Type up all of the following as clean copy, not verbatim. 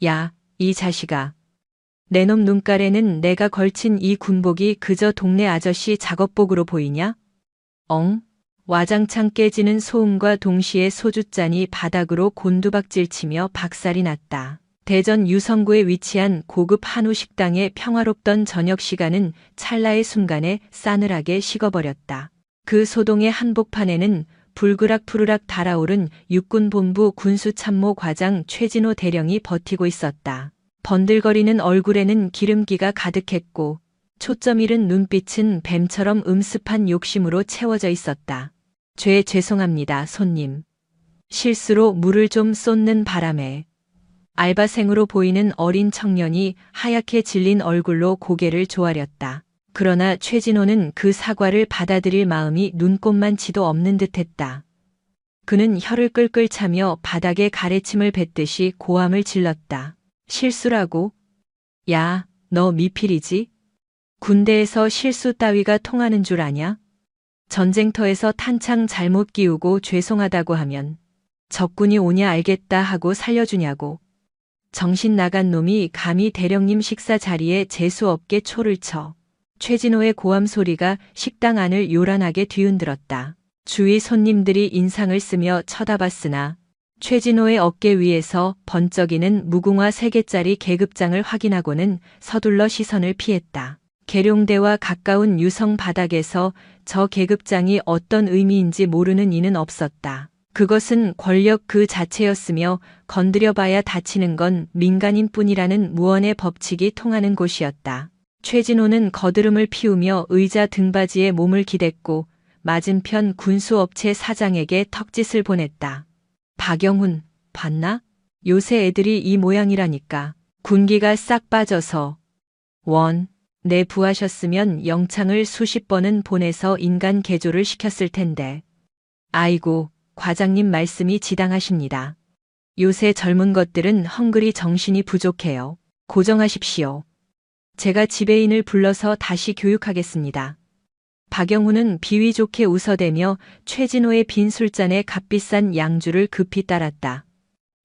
야, 이 자식아. 내놈 눈깔에는 내가 걸친 이 군복이 그저 동네 아저씨 작업복으로 보이냐? 엉? 와장창 깨지는 소음과 동시에 소주잔이 바닥으로 곤두박질치며 박살이 났다. 대전 유성구에 위치한 고급 한우 식당의 평화롭던 저녁 시간은 찰나의 순간에 싸늘하게 식어버렸다. 그 소동의 한복판에는 불그락푸르락 달아오른 육군본부 군수참모 과장 최진호 대령이 버티고 있었다. 번들거리는 얼굴에는 기름기가 가득했고 초점 잃은 눈빛은 뱀처럼 음습한 욕심으로 채워져 있었다. 죄송합니다, 손님. 실수로 물을 좀 쏟는 바람에. 알바생으로 보이는 어린 청년이 하얗게 질린 얼굴로 고개를 조아렸다. 그러나 최진호는 그 사과를 받아들일 마음이 눈꼽만치도 없는 듯했다. 그는 혀를 끌끌 차며 바닥에 가래침을 뱉듯이 고함을 질렀다. 실수라고? 야, 너 미필이지? 군대에서 실수 따위가 통하는 줄 아냐? 전쟁터에서 탄창 잘못 끼우고 죄송하다고 하면 적군이 오냐 알겠다 하고 살려주냐고. 정신 나간 놈이 감히 대령님 식사 자리에 재수없게 초를 쳐. 최진호의 고함 소리가 식당 안을 요란하게 뒤흔들었다. 주위 손님들이 인상을 쓰며 쳐다봤으나 최진호의 어깨 위에서 번쩍이는 무궁화 3개짜리 계급장을 확인하고는 서둘러 시선을 피했다. 계룡대와 가까운 유성 바닥에서 저 계급장이 어떤 의미인지 모르는 이는 없었다. 그것은 권력 그 자체였으며 건드려봐야 다치는 건 민간인 뿐이라는 무언의 법칙이 통하는 곳이었다. 최진호는 거드름을 피우며 의자 등받이에 몸을 기댔고 맞은편 군수업체 사장에게 턱짓을 보냈다. 박영훈, 봤나? 요새 애들이 이 모양이라니까. 군기가 싹 빠져서. 내 부하셨으면 영창을 수십 번은 보내서 인간 개조를 시켰을 텐데. 아이고, 과장님 말씀이 지당하십니다. 요새 젊은 것들은 헝그리 정신이 부족해요. 고정하십시오. 제가 지배인을 불러서 다시 교육하겠습니다. 박영훈은 비위 좋게 웃어대며 최진호의 빈 술잔에 값비싼 양주를 급히 따랐다.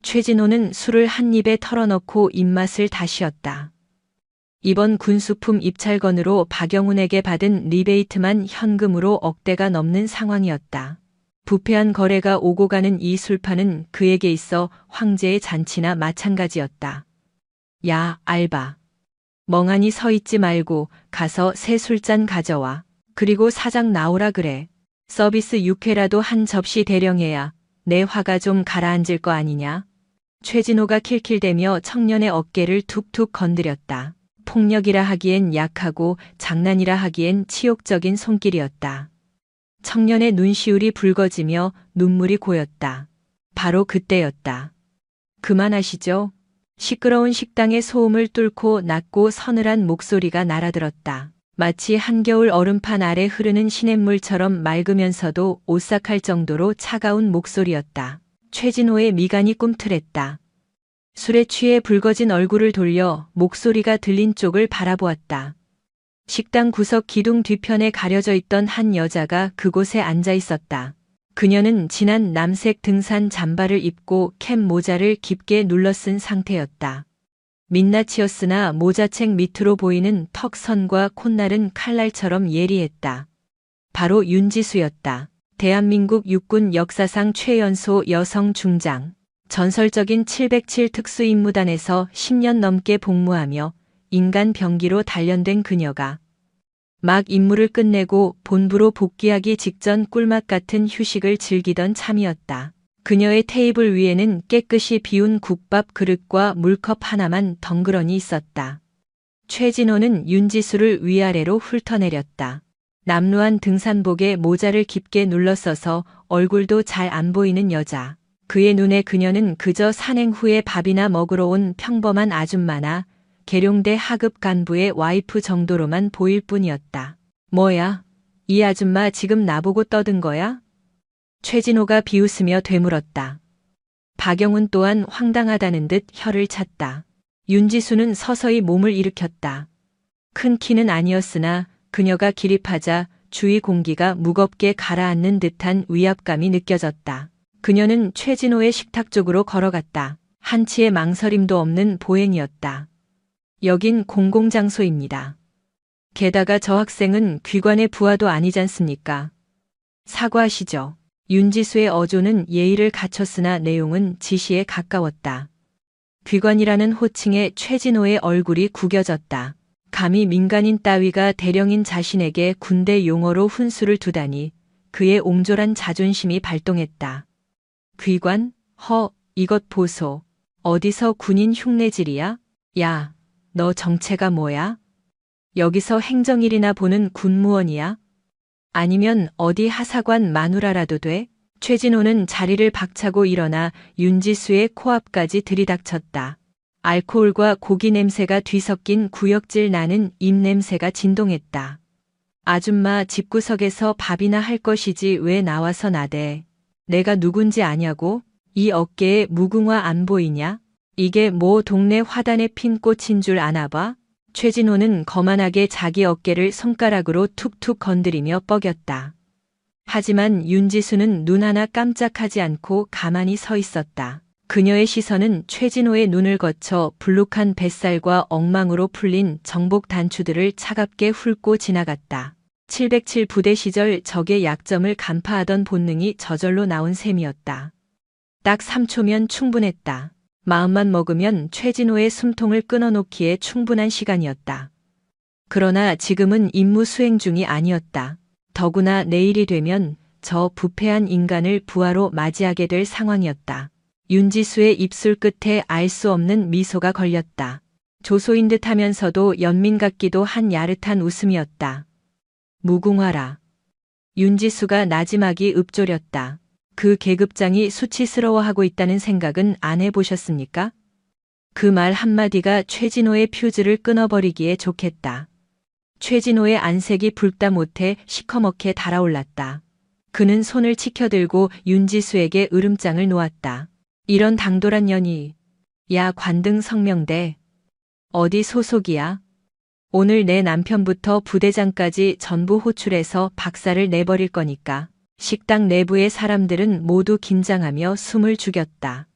최진호는 술을 한 입에 털어넣고 입맛을 다시었다. 이번 군수품 입찰건으로 박영훈에게 받은 리베이트만 현금으로 억대가 넘는 상황이었다. 부패한 거래가 오고 가는 이 술판은 그에게 있어 황제의 잔치나 마찬가지였다. 야, 알바. 멍하니 서 있지 말고 가서 새 술잔 가져와. 그리고 사장 나오라 그래. 서비스 육회라도 한 접시 대령해야 내 화가 좀 가라앉을 거 아니냐. 최진호가 킬킬대며 청년의 어깨를 툭툭 건드렸다. 폭력이라 하기엔 약하고 장난이라 하기엔 치욕적인 손길이었다. 청년의 눈시울이 붉어지며 눈물이 고였다. 바로 그때였다. 그만하시죠. 시끄러운 식당의 소음을 뚫고 낮고 서늘한 목소리가 날아들었다. 마치 한겨울 얼음판 아래 흐르는 시냇물처럼 맑으면서도 오싹할 정도로 차가운 목소리였다. 최진호의 미간이 꿈틀했다. 술에 취해 붉어진 얼굴을 돌려 목소리가 들린 쪽을 바라보았다. 식당 구석 기둥 뒤편에 가려져 있던 한 여자가 그곳에 앉아 있었다. 그녀는 진한 남색 등산 잠바를 입고 캡 모자를 깊게 눌러쓴 상태였다. 민낯이었으나 모자책 밑으로 보이는 턱선과 콧날은 칼날처럼 예리했다. 바로 윤지수였다. 대한민국 육군 역사상 최연소 여성 중장. 전설적인 707 특수임무단에서 10년 넘게 복무하며 인간 병기로 단련된 그녀가 막 임무를 끝내고 본부로 복귀하기 직전 꿀맛 같은 휴식을 즐기던 참이었다. 그녀의 테이블 위에는 깨끗이 비운 국밥 그릇과 물컵 하나만 덩그러니 있었다. 최진호는 윤지수를 위아래로 훑어내렸다. 남루한 등산복에 모자를 깊게 눌러써서 얼굴도 잘 안 보이는 여자. 그의 눈에 그녀는 그저 산행 후에 밥이나 먹으러 온 평범한 아줌마나 계룡대 하급 간부의 와이프 정도로만 보일 뿐이었다. 뭐야? 이 아줌마 지금 나보고 떠든 거야? 최진호가 비웃으며 되물었다. 박영훈 또한 황당하다는 듯 혀를 찼다. 윤지수는 서서히 몸을 일으켰다. 큰 키는 아니었으나 그녀가 기립하자 주위 공기가 무겁게 가라앉는 듯한 위압감이 느껴졌다. 그녀는 최진호의 식탁 쪽으로 걸어갔다. 한치의 망설임도 없는 보행이었다. 여긴 공공장소입니다. 게다가 저 학생은 귀관의 부하도 아니잖습니까? 사과하시죠. 윤지수의 어조는 예의를 갖췄으나 내용은 지시에 가까웠다. 귀관이라는 호칭에 최진호의 얼굴이 구겨졌다. 감히 민간인 따위가 대령인 자신에게 군대 용어로 훈수를 두다니 그의 옹졸한 자존심이 발동했다. 귀관? 이것 보소. 어디서 군인 흉내질이야? 야, 너 정체가 뭐야? 여기서 행정일이나 보는 군무원이야? 아니면 어디 하사관 마누라라도 돼? 최진호는 자리를 박차고 일어나 윤지수의 코앞까지 들이닥쳤다. 알코올과 고기 냄새가 뒤섞인 구역질 나는 입냄새가 진동했다. 아줌마 집구석에서 밥이나 할 것이지 왜 나와서 나대. 내가 누군지 아냐고? 이 어깨에 무궁화 안 보이냐? 이게 뭐 동네 화단에 핀 꽃인 줄 아나 봐? 최진호는 거만하게 자기 어깨를 손가락으로 툭툭 건드리며 뻐겼다. 하지만 윤지수는 눈 하나 깜짝하지 않고 가만히 서 있었다. 그녀의 시선은 최진호의 눈을 거쳐 불룩한 뱃살과 엉망으로 풀린 정복 단추들을 차갑게 훑고 지나갔다. 707 부대 시절 적의 약점을 간파하던 본능이 저절로 나온 셈이었다. 딱 3초면 충분했다. 마음만 먹으면 최진호의 숨통을 끊어놓기에 충분한 시간이었다. 그러나 지금은 임무 수행 중이 아니었다. 더구나 내일이 되면 저 부패한 인간을 부하로 맞이하게 될 상황이었다. 윤지수의 입술 끝에 알 수 없는 미소가 걸렸다. 조소인 듯 하면서도 연민 같기도 한 야릇한 웃음이었다. 무궁화라. 윤지수가 나지막이 읊조렸다. 그 계급장이 수치스러워하고 있다는 생각은 안 해보셨습니까? 그 말 한마디가 최진호의 퓨즈를 끊어버리기에 좋겠다. 최진호의 안색이 붉다 못해 시커멓게 달아올랐다. 그는 손을 치켜들고 윤지수에게 으름장을 놓았다. 이런 당돌한 년이. 야 관등 성명대. 어디 소속이야? 오늘 내 남편부터 부대장까지 전부 호출해서 박살을 내버릴 거니까. 식당 내부의 사람들은 모두 긴장하며 숨을 죽였다.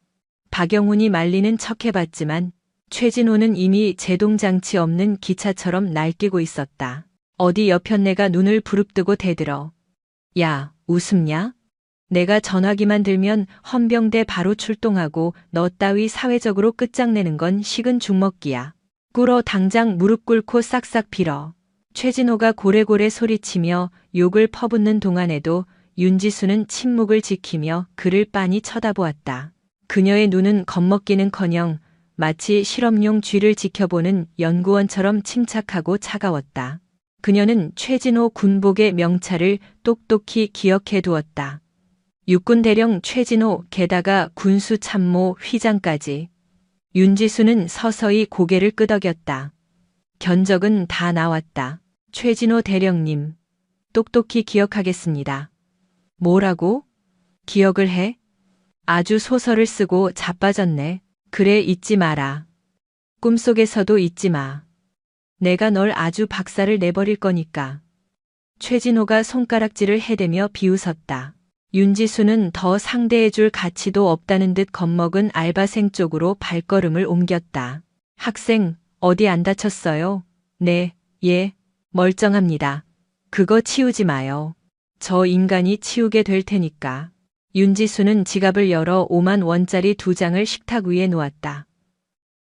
박영훈이 말리는 척해봤지만 최진호는 이미 제동장치 없는 기차처럼 날뛰고 있었다. 어디 여편네가 눈을 부릅뜨고 대들어. 야, 웃음냐? 내가 전화기만 들면 헌병대 바로 출동하고 너 따위 사회적으로 끝장내는 건 식은 죽먹기야. 꿇어 당장 무릎 꿇고 싹싹 빌어. 최진호가 고래고래 소리치며 욕을 퍼붓는 동안에도 윤지수는 침묵을 지키며 그를 빤히 쳐다보았다. 그녀의 눈은 겁먹기는커녕 마치 실험용 쥐를 지켜보는 연구원처럼 침착하고 차가웠다. 그녀는 최진호 군복의 명찰을 똑똑히 기억해 두었다. 육군대령 최진호 게다가 군수참모 휘장까지. 윤지수는 서서히 고개를 끄덕였다. 견적은 다 나왔다. 최진호 대령님, 똑똑히 기억하겠습니다. 뭐라고? 기억을 해? 아주 소설을 쓰고 자빠졌네. 그래 잊지 마라. 꿈속에서도 잊지 마. 내가 널 아주 박살을 내버릴 거니까. 최진호가 손가락질을 해대며 비웃었다. 윤지수는 더 상대해줄 가치도 없다는 듯 겁먹은 알바생 쪽으로 발걸음을 옮겼다. 학생, 어디 안 다쳤어요? 네, 예, 멀쩡합니다. 그거 치우지 마요. 저 인간이 치우게 될 테니까. 윤지수는 지갑을 열어 5만 원짜리 2장을 식탁 위에 놓았다.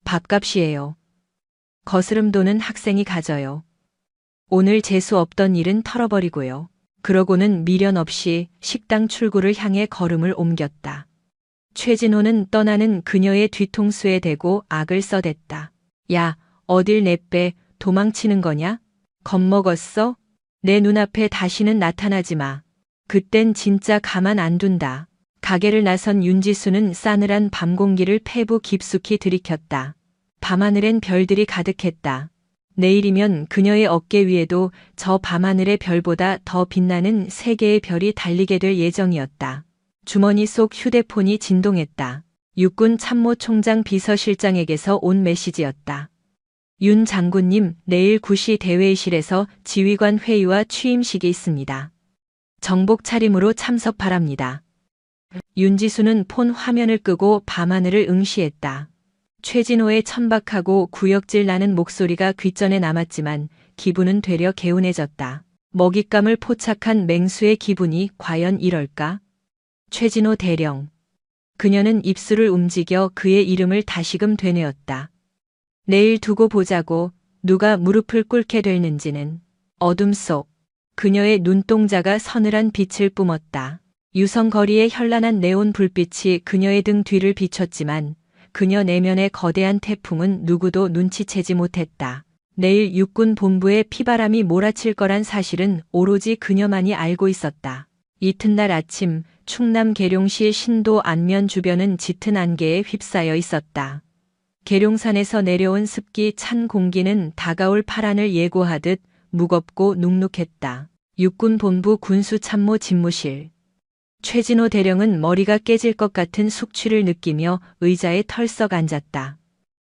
밥값이에요. 거스름 돈은 학생이 가져요. 오늘 재수 없던 일은 털어버리고요. 그러고는 미련 없이 식당 출구를 향해 걸음을 옮겼다. 최진호는 떠나는 그녀의 뒤통수에 대고 악을 써댔다. 야, 어딜 내빼 도망치는 거냐? 겁먹었어? 내 눈앞에 다시는 나타나지 마. 그땐 진짜 가만 안 둔다. 가게를 나선 윤지수는 싸늘한 밤 공기를 폐부 깊숙이 들이켰다. 밤하늘엔 별들이 가득했다. 내일이면 그녀의 어깨 위에도 저 밤하늘의 별보다 더 빛나는 3개의 별이 달리게 될 예정이었다. 주머니 속 휴대폰이 진동했다. 육군 참모총장 비서실장에게서 온 메시지였다. 윤 장군님, 내일 9시 대회의실에서 지휘관 회의와 취임식이 있습니다. 정복 차림으로 참석 바랍니다. 윤지수는 폰 화면을 끄고 밤하늘을 응시했다. 최진호의 천박하고 구역질 나는 목소리가 귓전에 남았지만 기분은 되려 개운해졌다. 먹잇감을 포착한 맹수의 기분이 과연 이럴까? 최진호 대령. 그녀는 입술을 움직여 그의 이름을 다시금 되뇌었다. 내일 두고 보자고. 누가 무릎을 꿇게 될는지는. 어둠 속 그녀의 눈동자가 서늘한 빛을 뿜었다. 유성거리의 현란한 네온 불빛이 그녀의 등 뒤를 비췄지만 그녀 내면의 거대한 태풍은 누구도 눈치채지 못했다. 내일 육군 본부에 피바람이 몰아칠 거란 사실은 오로지 그녀만이 알고 있었다. 이튿날 아침 충남 계룡시 신도 안면 주변은 짙은 안개에 휩싸여 있었다. 계룡산에서 내려온 습기 찬 공기는 다가올 파란을 예고하듯 무겁고 눅눅했다. 육군 본부 군수참모 집무실. 최진호 대령은 머리가 깨질 것 같은 숙취를 느끼며 의자에 털썩 앉았다.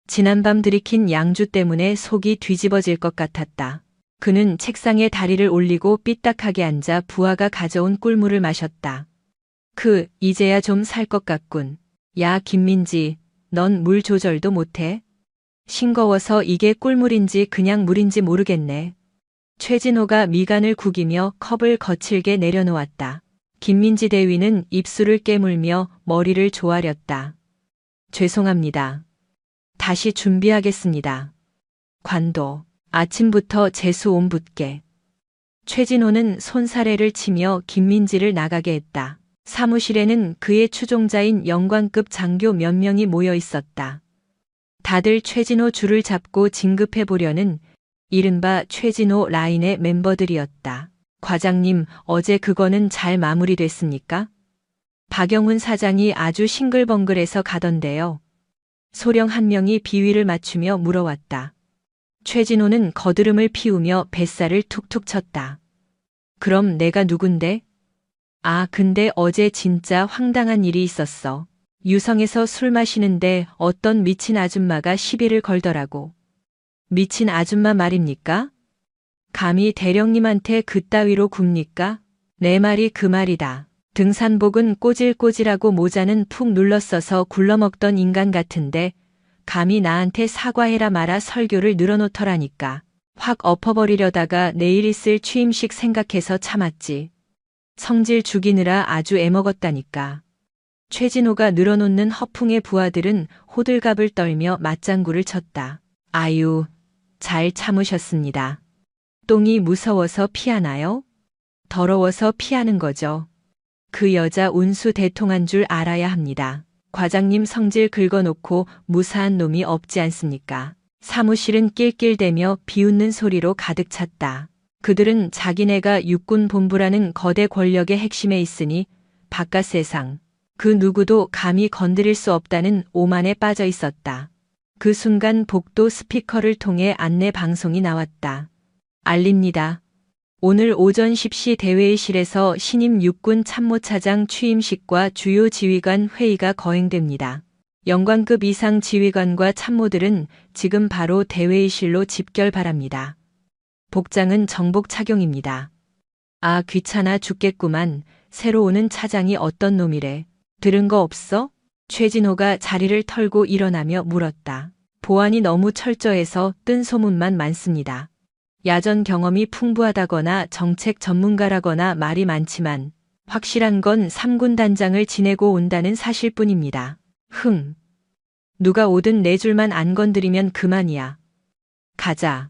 지난밤 들이킨 양주 때문에 속이 뒤집어질 것 같았다. 그는 책상에 다리를 올리고 삐딱하게 앉아 부하가 가져온 꿀물을 마셨다. 이제야 좀 살 것 같군. 야, 김민지, 넌 물 조절도 못해? 싱거워서 이게 꿀물인지 그냥 물인지 모르겠네. 최진호가 미간을 구기며 컵을 거칠게 내려놓았다. 김민지 대위는 입술을 깨물며 머리를 조아렸다. 죄송합니다. 다시 준비하겠습니다. 관도. 아침부터 재수 온 붓게. 최진호는 손사래를 치며 김민지를 나가게 했다. 사무실에는 그의 추종자인 영관급 장교 몇 명이 모여 있었다. 다들 최진호 줄을 잡고 진급해 보려는 이른바 최진호 라인의 멤버들이었다. 과장님, 어제 그거는 잘 마무리됐습니까? 박영훈 사장이 아주 싱글벙글해서 가던데요. 소령 한 명이 비위를 맞추며 물어왔다. 최진호는 거드름을 피우며 뱃살을 툭툭 쳤다. 그럼 내가 누군데? 아, 근데 어제 진짜 황당한 일이 있었어. 유성에서 술 마시는데 어떤 미친 아줌마가 시비를 걸더라고. 미친 아줌마 말입니까? 감히 대령님한테 그따위로 굽니까? 내 말이 그 말이다. 등산복은 꼬질꼬질하고 모자는 푹 눌러써서 굴러먹던 인간 같은데 감히 나한테 사과해라 마라 설교를 늘어놓더라니까. 확 엎어버리려다가 내일 있을 취임식 생각해서 참았지. 성질 죽이느라 아주 애먹었다니까. 최진호가 늘어놓는 허풍의 부하들은 호들갑을 떨며 맞장구를 쳤다. 아유, 잘 참으셨습니다. 똥이 무서워서 피하나요? 더러워서 피하는 거죠. 그 여자 운수 대통한 줄 알아야 합니다. 과장님 성질 긁어놓고 무사한 놈이 없지 않습니까? 사무실은 낄낄대며 비웃는 소리로 가득 찼다. 그들은 자기네가 육군 본부라는 거대 권력의 핵심에 있으니 바깥 세상, 그 누구도 감히 건드릴 수 없다는 오만에 빠져 있었다. 그 순간 복도 스피커를 통해 안내 방송이 나왔다. 알립니다. 오늘 오전 10시 대회의실에서 신임 육군 참모차장 취임식과 주요 지휘관 회의가 거행됩니다. 영관급 이상 지휘관과 참모들은 지금 바로 대회의실로 집결 바랍니다. 복장은 정복 착용입니다. 아, 귀찮아 죽겠구만. 새로 오는 차장이 어떤 놈이래. 들은 거 없어? 최진호가 자리를 털고 일어나며 물었다. 보안이 너무 철저해서 뜬 소문만 많습니다. 야전 경험이 풍부하다거나 정책 전문가라거나 말이 많지만 확실한 건 3군 단장을 지내고 온다는 사실뿐입니다. 누가 오든 내 줄만 안 건드리면 그만이야. 가자.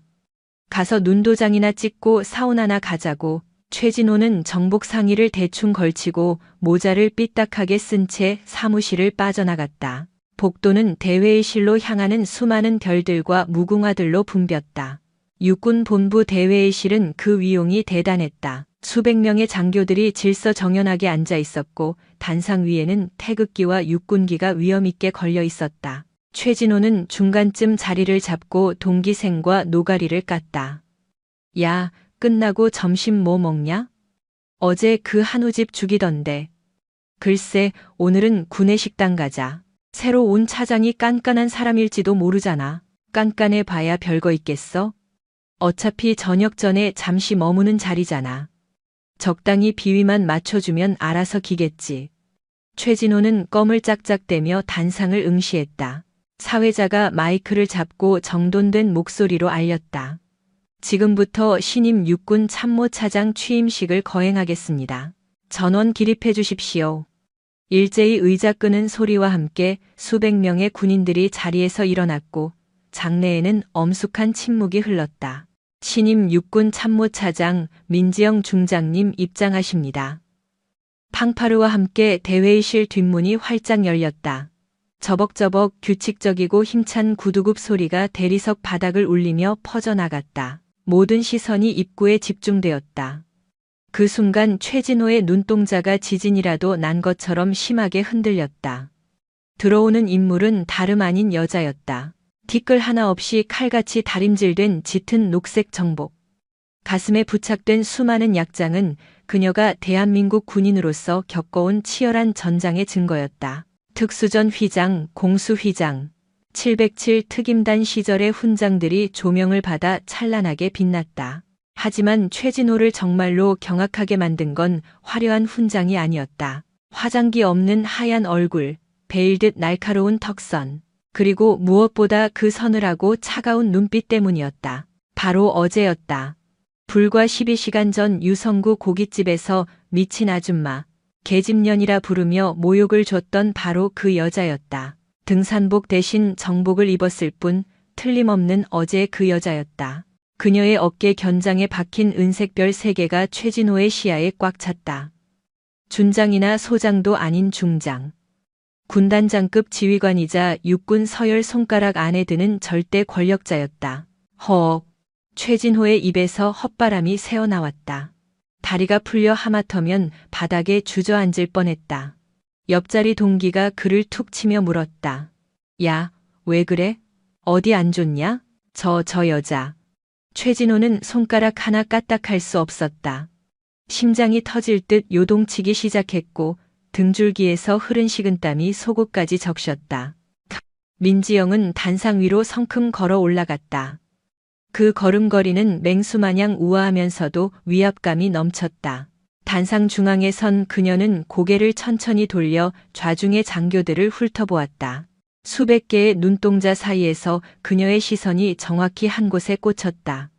가서 눈도장이나 찍고 사우나나 가자고. 최진호는 정복 상의를 대충 걸치고 모자를 삐딱하게 쓴 채 사무실을 빠져나갔다. 복도는 대회의실로 향하는 수많은 별들과 무궁화들로 붐볐다. 육군 본부 대회의실은 그 위용이 대단했다. 수백 명의 장교들이 질서정연하게 앉아 있었고 단상 위에는 태극기와 육군기가 위엄있게 걸려 있었다. 최진호는 중간쯤 자리를 잡고 동기생과 노가리를 깠다. 야, 끝나고 점심 뭐 먹냐? 어제 그 한우집 죽이던데. 글쎄, 오늘은 구내식당 가자. 새로 온 차장이 깐깐한 사람일지도 모르잖아. 깐깐해 봐야 별거 있겠어? 어차피 저녁 전에 잠시 머무는 자리잖아. 적당히 비위만 맞춰주면 알아서 기겠지. 최진호는 껌을 짝짝대며 단상을 응시했다. 사회자가 마이크를 잡고 정돈된 목소리로 알렸다. 지금부터 신임 육군 참모차장 취임식을 거행하겠습니다. 전원 기립해 주십시오. 일제히 의자 끄는 소리와 함께 수백 명의 군인들이 자리에서 일어났고 장내에는 엄숙한 침묵이 흘렀다. 신임 육군 참모차장 민지영 중장님 입장하십니다. 팡파르와 함께 대회의실 뒷문이 활짝 열렸다. 저벅저벅 규칙적이고 힘찬 구두굽 소리가 대리석 바닥을 울리며 퍼져나갔다. 모든 시선이 입구에 집중되었다. 그 순간 최진호의 눈동자가 지진이라도 난 것처럼 심하게 흔들렸다. 들어오는 인물은 다름 아닌 여자였다. 티끌 하나 없이 칼같이 다림질된 짙은 녹색 정복. 가슴에 부착된 수많은 약장은 그녀가 대한민국 군인으로서 겪어온 치열한 전장의 증거였다. 특수전 휘장, 공수 휘장, 707 특임단 시절의 훈장들이 조명을 받아 찬란하게 빛났다. 하지만 최진호를 정말로 경악하게 만든 건 화려한 훈장이 아니었다. 화장기 없는 하얀 얼굴, 베일듯 날카로운 턱선, 그리고 무엇보다 그 서늘하고 차가운 눈빛 때문이었다. 바로 어제였다. 불과 12시간 전 유성구 고깃집에서 미친 아줌마, 계집년이라 부르며 모욕을 줬던 바로 그 여자였다. 등산복 대신 정복을 입었을 뿐 틀림없는 어제 그 여자였다. 그녀의 어깨 견장에 박힌 은색별 3개가 최진호의 시야에 꽉 찼다. 준장이나 소장도 아닌 중장. 군단장급 지휘관이자 육군 서열 손가락 안에 드는 절대 권력자였다. 허억. 최진호의 입에서 헛바람이 새어나왔다. 다리가 풀려 하마터면 바닥에 주저앉을 뻔했다. 옆자리 동기가 그를 툭 치며 물었다. 야, 왜 그래? 어디 안 좋냐? 저 여자. 최진호는 손가락 하나 까딱할 수 없었다. 심장이 터질 듯 요동치기 시작했고 등줄기에서 흐른 식은땀이 속옷까지 적셨다. 민지영은 단상 위로 성큼 걸어 올라갔다. 그 걸음걸이는 맹수마냥 우아하면서도 위압감이 넘쳤다. 단상 중앙에 선 그녀는 고개를 천천히 돌려 좌중의 장교들을 훑어보았다. 수백 개의 눈동자 사이에서 그녀의 시선이 정확히 한 곳에 꽂혔다.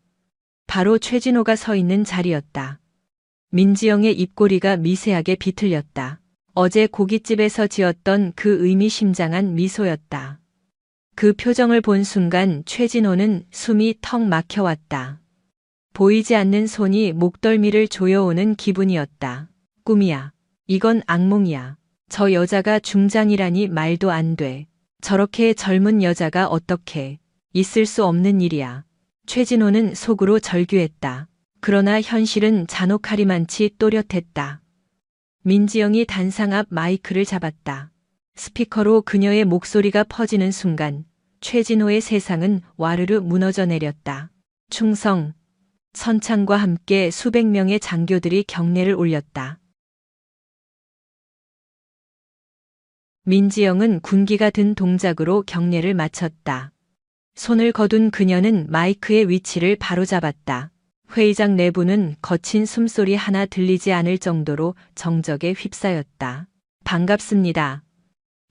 바로 최진호가 서 있는 자리였다. 민지영의 입꼬리가 미세하게 비틀렸다. 어제 고깃집에서 지었던 그 의미심장한 미소였다. 그 표정을 본 순간 최진호는 숨이 턱 막혀왔다. 보이지 않는 손이 목덜미를 조여오는 기분이었다. 꿈이야. 이건 악몽이야. 저 여자가 중장이라니 말도 안 돼. 저렇게 젊은 여자가 어떻게. 있을 수 없는 일이야. 최진호는 속으로 절규했다. 그러나 현실은 잔혹하리만치 또렷했다. 민지영이 단상 앞 마이크를 잡았다. 스피커로 그녀의 목소리가 퍼지는 순간 최진호의 세상은 와르르 무너져 내렸다. 충성, 선창과 함께 수백 명의 장교들이 경례를 올렸다. 민지영은 군기가 든 동작으로 경례를 마쳤다. 손을 거둔 그녀는 마이크의 위치를 바로잡았다. 회의장 내부는 거친 숨소리 하나 들리지 않을 정도로 정적에 휩싸였다. 반갑습니다.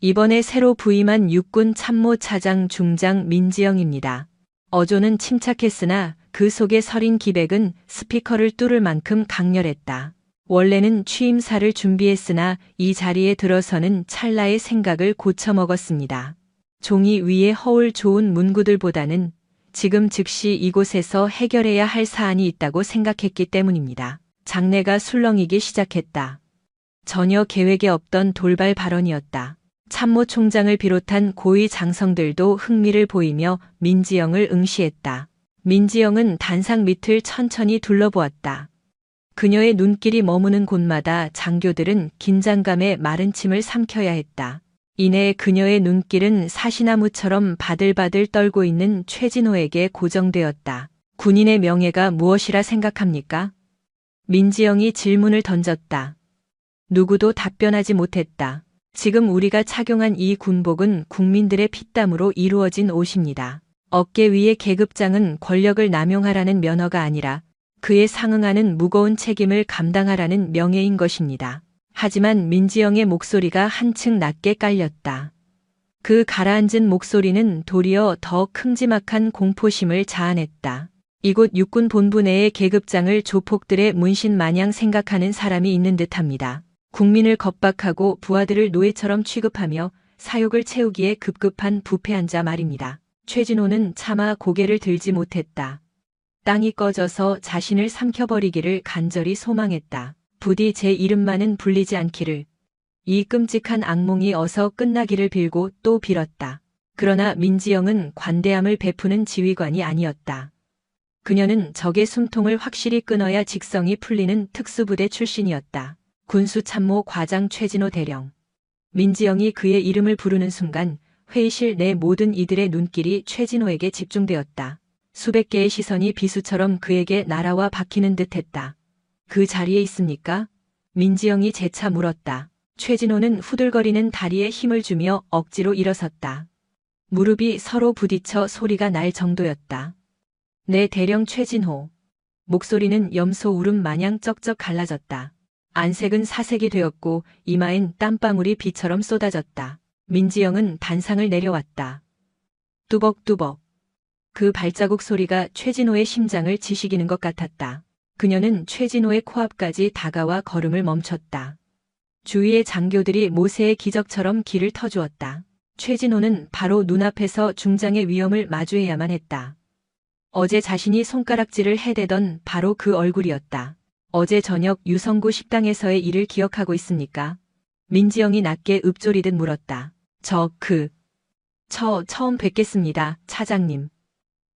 이번에 새로 부임한 육군 참모차장 중장 민지영입니다. 어조는 침착했으나 그 속에 서린 기백은 스피커를 뚫을 만큼 강렬했다. 원래는 취임사를 준비했으나 이 자리에 들어서는 찰나의 생각을 고쳐먹었습니다. 종이 위에 허울 좋은 문구들보다는 지금 즉시 이곳에서 해결해야 할 사안이 있다고 생각했기 때문입니다. 장내가 술렁이기 시작했다. 전혀 계획에 없던 돌발 발언이었다. 참모총장을 비롯한 고위 장성들도 흥미를 보이며 민지영을 응시했다. 민지영은 단상 밑을 천천히 둘러보았다. 그녀의 눈길이 머무는 곳마다 장교들은 긴장감에 마른 침을 삼켜야 했다. 이내 그녀의 눈길은 사시나무처럼 바들바들 떨고 있는 최진호에게 고정되었다. 군인의 명예가 무엇이라 생각합니까? 민지영이 질문을 던졌다. 누구도 답변하지 못했다. 지금 우리가 착용한 이 군복은 국민들의 피땀으로 이루어진 옷입니다. 어깨 위의 계급장은 권력을 남용하라는 면허가 아니라 그에 상응하는 무거운 책임을 감당하라는 명예인 것입니다. 하지만 민지영의 목소리가 한층 낮게 깔렸다. 그 가라앉은 목소리는 도리어 더 큼지막한 공포심을 자아냈다. 이곳 육군 본부 내의 계급장을 조폭들의 문신 마냥 생각하는 사람이 있는 듯합니다. 국민을 겁박하고 부하들을 노예처럼 취급하며 사욕을 채우기에 급급한 부패한 자 말입니다. 최진호는 차마 고개를 들지 못했다. 땅이 꺼져서 자신을 삼켜버리기를 간절히 소망했다. 부디 제 이름만은 불리지 않기를. 이 끔찍한 악몽이 어서 끝나기를 빌고 또 빌었다. 그러나 민지영은 관대함을 베푸는 지휘관이 아니었다. 그녀는 적의 숨통을 확실히 끊어야 직성이 풀리는 특수부대 출신이었다. 군수참모 과장 최진호 대령. 민지영이 그의 이름을 부르는 순간 회의실 내 모든 이들의 눈길이 최진호에게 집중되었다. 수백 개의 시선이 비수처럼 그에게 날아와 박히는 듯했다. 그 자리에 있습니까? 민지영이 재차 물었다. 최진호는 후들거리는 다리에 힘을 주며 억지로 일어섰다. 무릎이 서로 부딪혀 소리가 날 정도였다. 내 대령 최진호. 목소리는 염소 울음 마냥 쩍쩍 갈라졌다. 안색은 사색이 되었고 이마엔 땀방울이 비처럼 쏟아졌다. 민지영은 단상을 내려왔다. 뚜벅뚜벅. 그 발자국 소리가 최진호의 심장을 지식이는 것 같았다. 그녀는 최진호의 코앞까지 다가와 걸음을 멈췄다. 주위의 장교들이 모세의 기적처럼 길을 터주었다. 최진호는 바로 눈앞에서 중장의 위험을 마주해야만 했다. 어제 자신이 손가락질을 해대던 바로 그 얼굴이었다. 어제 저녁 유성구 식당에서의 일을 기억하고 있습니까? 민지영이 낮게 읊조리듯 물었다. 처음 뵙겠습니다, 차장님.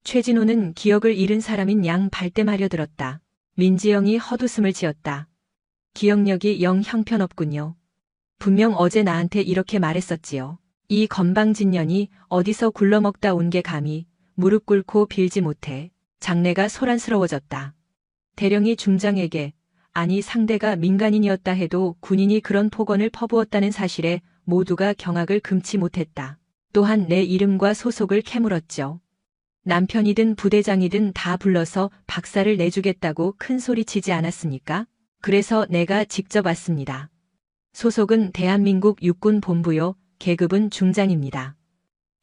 최진호는 기억을 잃은 사람인 양 발뺌하려 들었다. 민지영이 헛웃음을 지었다. 기억력이 영 형편없군요. 분명 어제 나한테 이렇게 말했었지요. 이 건방진년이 어디서 굴러먹다 온 게 감히 무릎 꿇고 빌지 못해. 장내가 소란스러워졌다. 대령이 중장에게, 아니 상대가 민간인이었다 해도 군인이 그런 폭언을 퍼부었다는 사실에 모두가 경악을 금치 못했다. 또한 내 이름과 소속을 캐물었죠. 남편이든 부대장이든 다 불러서 박살을 내주겠다고 큰 소리치지 않았습니까? 그래서 내가 직접 왔습니다. 소속은 대한민국 육군본부요. 계급은 중장입니다.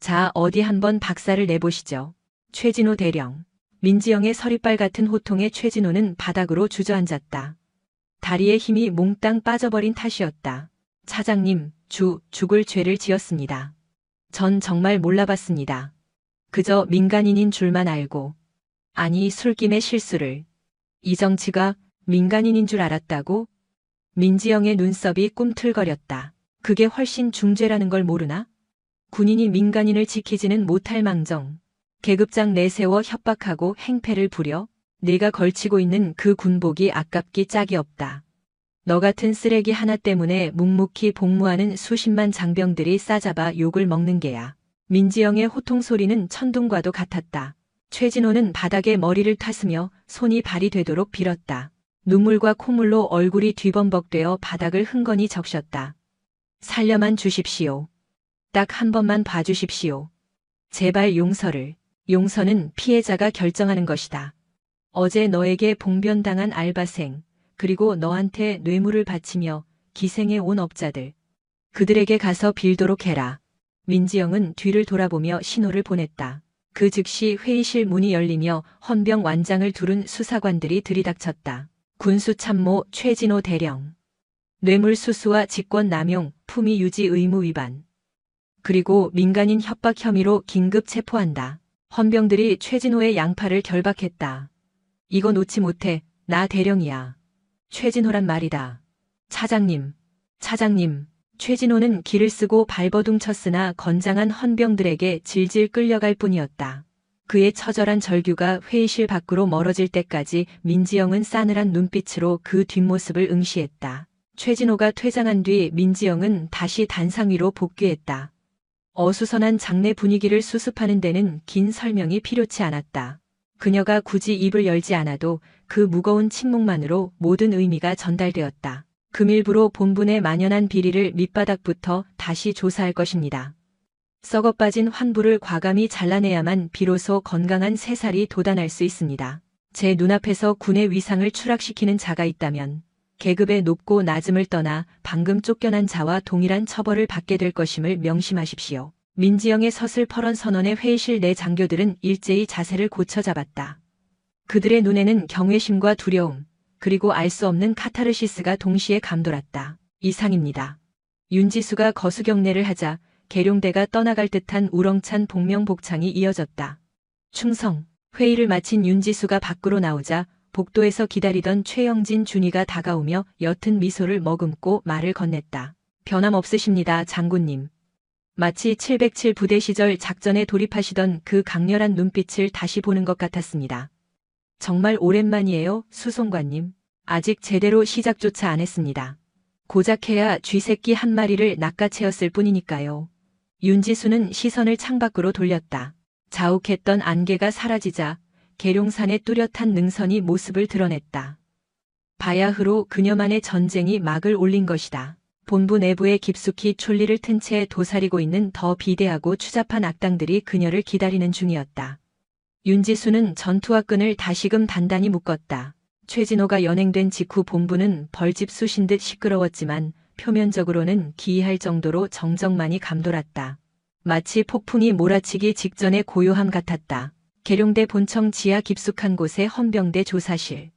자, 어디 한번 박살을 내보시죠. 최진호 대령. 민지영의 서리빨 같은 호통에 최진호는 바닥으로 주저앉았다. 다리에 힘이 몽땅 빠져버린 탓이었다. 차장님, 죽을 죄를 지었습니다. 전 정말 몰라봤습니다. 그저 민간인인 줄만 알고. 아니, 술김에 실수를. 이정치가 민간인인 줄 알았다고? 민지영의 눈썹이 꿈틀거렸다. 그게 훨씬 중죄라는 걸 모르나? 군인이 민간인을 지키지는 못할 망정. 계급장 내세워 협박하고 행패를 부려? 네가 걸치고 있는 그 군복이 아깝기 짝이 없다. 너 같은 쓰레기 하나 때문에 묵묵히 복무하는 수십만 장병들이 싸잡아 욕을 먹는 게야. 민지영의 호통 소리는 천둥과도 같았다. 최진호는 바닥에 머리를 탔으며 손이 발이 되도록 빌었다. 눈물과 콧물로 얼굴이 뒤범벅되어 바닥을 흥건히 적셨다. 살려만 주십시오. 딱 한 번만 봐주십시오. 제발 용서를. 용서는 피해자가 결정하는 것이다. 어제 너에게 봉변당한 알바생, 그리고 너한테 뇌물을 바치며 기생해 온 업자들. 그들에게 가서 빌도록 해라. 민지영은 뒤를 돌아보며 신호를 보냈다. 그 즉시 회의실 문이 열리며 헌병 완장을 두른 수사관들이 들이닥쳤다. 군수참모 최진호 대령. 뇌물수수와 직권남용, 품위유지 의무 위반. 그리고 민간인 협박 혐의로 긴급 체포한다. 헌병들이 최진호의 양팔을 결박했다. 이거 놓지 못해. 나 대령이야. 최진호란 말이다. 차장님. 최진호는 기를 쓰고 발버둥 쳤으나 건장한 헌병들에게 질질 끌려갈 뿐이었다. 그의 처절한 절규가 회의실 밖으로 멀어질 때까지 민지영은 싸늘한 눈빛으로 그 뒷모습을 응시했다. 최진호가 퇴장한 뒤 민지영은 다시 단상 위로 복귀했다. 어수선한 장내 분위기를 수습하는 데는 긴 설명이 필요치 않았다. 그녀가 굳이 입을 열지 않아도 그 무거운 침묵만으로 모든 의미가 전달되었다. 금일부로 본부 내 만연한 비리를 밑바닥부터 다시 조사할 것입니다. 썩어빠진 환부를 과감히 잘라내야만 비로소 건강한 새살이 돋아날 수 있습니다. 제 눈앞에서 군의 위상을 추락시키는 자가 있다면 계급의 높고 낮음을 떠나 방금 쫓겨난 자와 동일한 처벌을 받게 될 것임을 명심하십시오. 민지영의 서슬퍼런 선언에 회의실 내 장교들은 일제히 자세를 고쳐 잡았다. 그들의 눈에는 경외심과 두려움, 그리고 알 수 없는 카타르시스가 동시에 감돌았다. 이상입니다. 윤지수가 거수경례를 하자 계룡대가 떠나갈 듯한 우렁찬 복명복창이 이어졌다. 충성. 회의를 마친 윤지수가 밖으로 나오자 복도에서 기다리던 최영진 준이가 다가오며 옅은 미소를 머금고 말을 건넸다. 변함없으십니다, 장군님. 마치 707 부대 시절 작전에 돌입하시던 그 강렬한 눈빛을 다시 보는 것 같았습니다. 정말 오랜만이에요, 수송관님. 아직 제대로 시작조차 안 했습니다. 고작해야 쥐새끼 한 마리를 낚아채었을 뿐이니까요. 윤지수는 시선을 창밖으로 돌렸다. 자욱했던 안개가 사라지자 계룡산의 뚜렷한 능선이 모습을 드러냈다. 바야흐로 그녀만의 전쟁이 막을 올린 것이다. 본부 내부에 깊숙이 촐리를 튼 채 도사리고 있는 더 비대하고 추잡한 악당들이 그녀를 기다리는 중이었다. 윤지수는 전투화 끈을 다시금 단단히 묶었다. 최진호가 연행된 직후 본부는 벌집 쑤신 듯 시끄러웠지만 표면적으로는 기이할 정도로 정적만이 감돌았다. 마치 폭풍이 몰아치기 직전의 고요함 같았다. 계룡대 본청 지하 깊숙한 곳의 헌병대 조사실.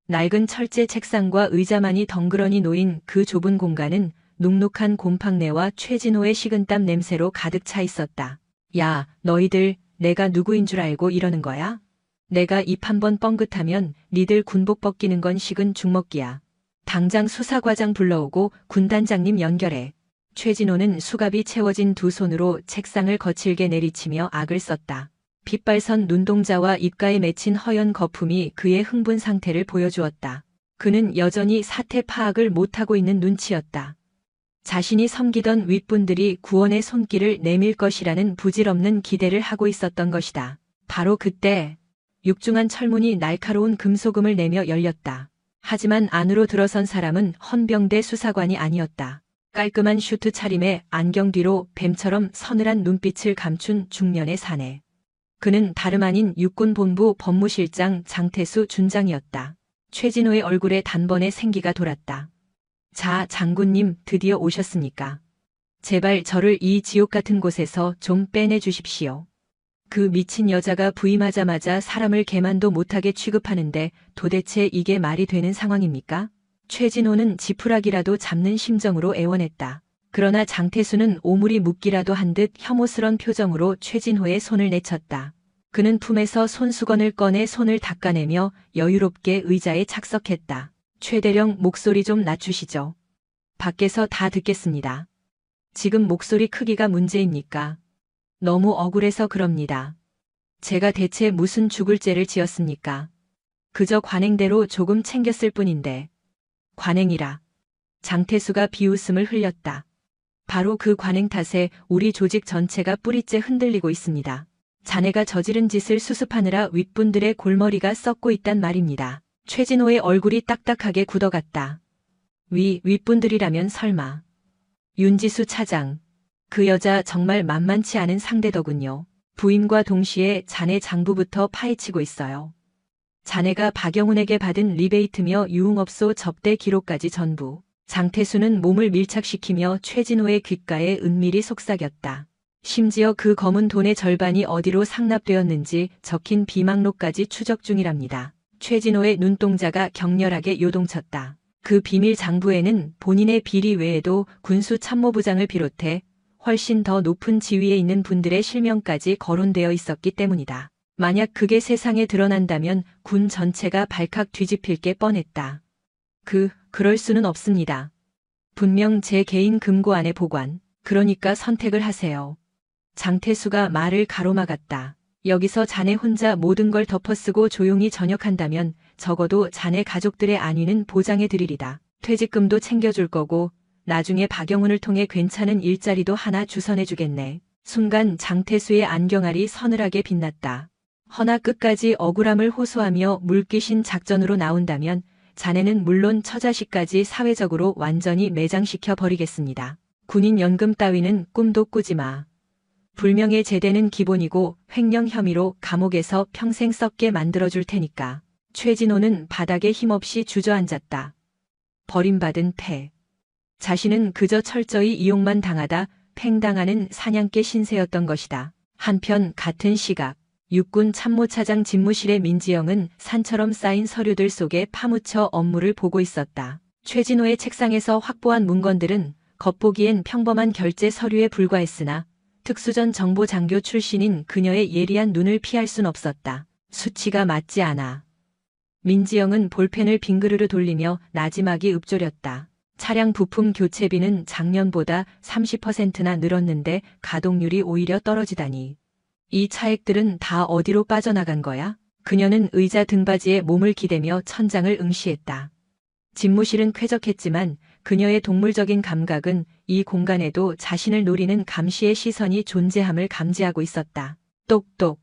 낡은 철제 책상과 의자만이 덩그러니 놓인 그 좁은 공간은 눅눅한 곰팡내와 최진호의 식은땀 냄새로 가득 차 있었다. 야, 너희들 내가 누구인 줄 알고 이러는 거야? 내가 입 한번 뻥긋하면 니들 군복 벗기는 건 식은 죽먹기야. 당장 수사과장 불러오고 군단장님 연결해. 최진호는 수갑이 채워진 두 손으로 책상을 거칠게 내리치며 악을 썼다. 빗발선 눈동자와 입가에 맺힌 허연 거품이 그의 흥분 상태를 보여주었다. 그는 여전히 사태 파악을 못하고 있는 눈치였다. 자신이 섬기던 윗분들이 구원의 손길을 내밀 것이라는 부질없는 기대를 하고 있었던 것이다. 바로 그때 육중한 철문이 날카로운 금소금을 내며 열렸다. 하지만 안으로 들어선 사람은 헌병대 수사관이 아니었다. 깔끔한 슈트 차림에 안경 뒤로 뱀처럼 서늘한 눈빛을 감춘 중년의 사내. 그는 다름 아닌 육군본부 법무실장 장태수 준장이었다. 최진호의 얼굴에 단번에 생기가 돌았다. 자, 장군님, 드디어 오셨습니까? 제발 저를 이 지옥 같은 곳에서 좀 빼내 주십시오. 그 미친 여자가 부임하자마자 사람을 개만도 못하게 취급하는데 도대체 이게 말이 되는 상황입니까? 최진호는 지푸라기라도 잡는 심정으로 애원했다. 그러나 장태수는 오물이 묻기라도 한 듯 혐오스런 표정으로 최진호의 손을 내쳤다. 그는 품에서 손수건을 꺼내 손을 닦아내며 여유롭게 의자에 착석했다. 최대령 목소리 좀 낮추시죠. 밖에서 다 듣겠습니다. 지금 목소리 크기가 문제입니까? 너무 억울해서 그럽니다. 제가 대체 무슨 죽을 죄를 지었습니까? 그저 관행대로 조금 챙겼을 뿐인데. 관행이라. 장태수가 비웃음을 흘렸다. 바로 그 관행 탓에 우리 조직 전체가 뿌리째 흔들리고 있습니다. 자네가 저지른 짓을 수습하느라 윗분들의 골머리가 썩고 있단 말입니다. 최진호의 얼굴이 딱딱하게 굳어갔다. 윗분들이라면 설마. 윤지수 차장. 그 여자 정말 만만치 않은 상대더군요. 부임과 동시에 자네 장부부터 파헤치고 있어요. 자네가 박영훈에게 받은 리베이트며 유흥업소 접대 기록까지 전부. 장태수는 몸을 밀착시키며 최진호의 귓가에 은밀히 속삭였다. 심지어 그 검은 돈의 절반이 어디로 상납되었는지 적힌 비망록까지 추적 중이랍니다. 최진호의 눈동자가 격렬하게 요동쳤다. 그 비밀 장부에는 본인의 비리 외에도 군수 참모부장을 비롯해 훨씬 더 높은 지위에 있는 분들의 실명까지 거론되어 있었기 때문이다. 만약 그게 세상에 드러난다면 군 전체가 발칵 뒤집힐 게 뻔했다. 그럴 수는 없습니다. 분명 제 개인 금고 안에 보관. 그러니까 선택을 하세요. 장태수가 말을 가로막았다. 여기서 자네 혼자 모든 걸 덮어쓰고 조용히 전역한다면 적어도 자네 가족들의 안위는 보장해 드리리다. 퇴직금도 챙겨줄 거고 나중에 박영훈을 통해 괜찮은 일자리도 하나 주선해 주겠네. 순간 장태수의 안경알이 서늘하게 빛났다. 허나 끝까지 억울함을 호소하며 물귀신 작전으로 나온다면 자네는 물론 처자식까지 사회적으로 완전히 매장시켜 버리겠습니다. 군인 연금 따위는 꿈도 꾸지 마. 불명예 제대는 기본이고 횡령 혐의로 감옥에서 평생 썩게 만들어줄 테니까. 최진호는 바닥에 힘없이 주저앉았다. 버림받은 폐. 자신은 그저 철저히 이용만 당하다 팽당하는 사냥개 신세였던 것이다. 한편 같은 시각 육군 참모차장 집무실의 민지영은 산처럼 쌓인 서류들 속에 파묻혀 업무를 보고 있었다. 최진호의 책상에서 확보한 문건들은 겉보기엔 평범한 결제 서류에 불과했으나 특수전 정보장교 출신인 그녀의 예리한 눈을 피할 순 없었다. 수치가 맞지 않아. 민지영은 볼펜을 빙그르르 돌리며 나지막이 읊조렸다. 차량 부품 교체비는 작년보다 30%나 늘었는데 가동률이 오히려 떨어지다니. 이 차액들은 다 어디로 빠져나간 거야? 그녀는 의자 등받이에 몸을 기대며 천장을 응시했다. 집무실은 쾌적했지만 그녀의 동물적인 감각은 이 공간에도 자신을 노리는 감시의 시선이 존재함을 감지하고 있었다. 똑똑.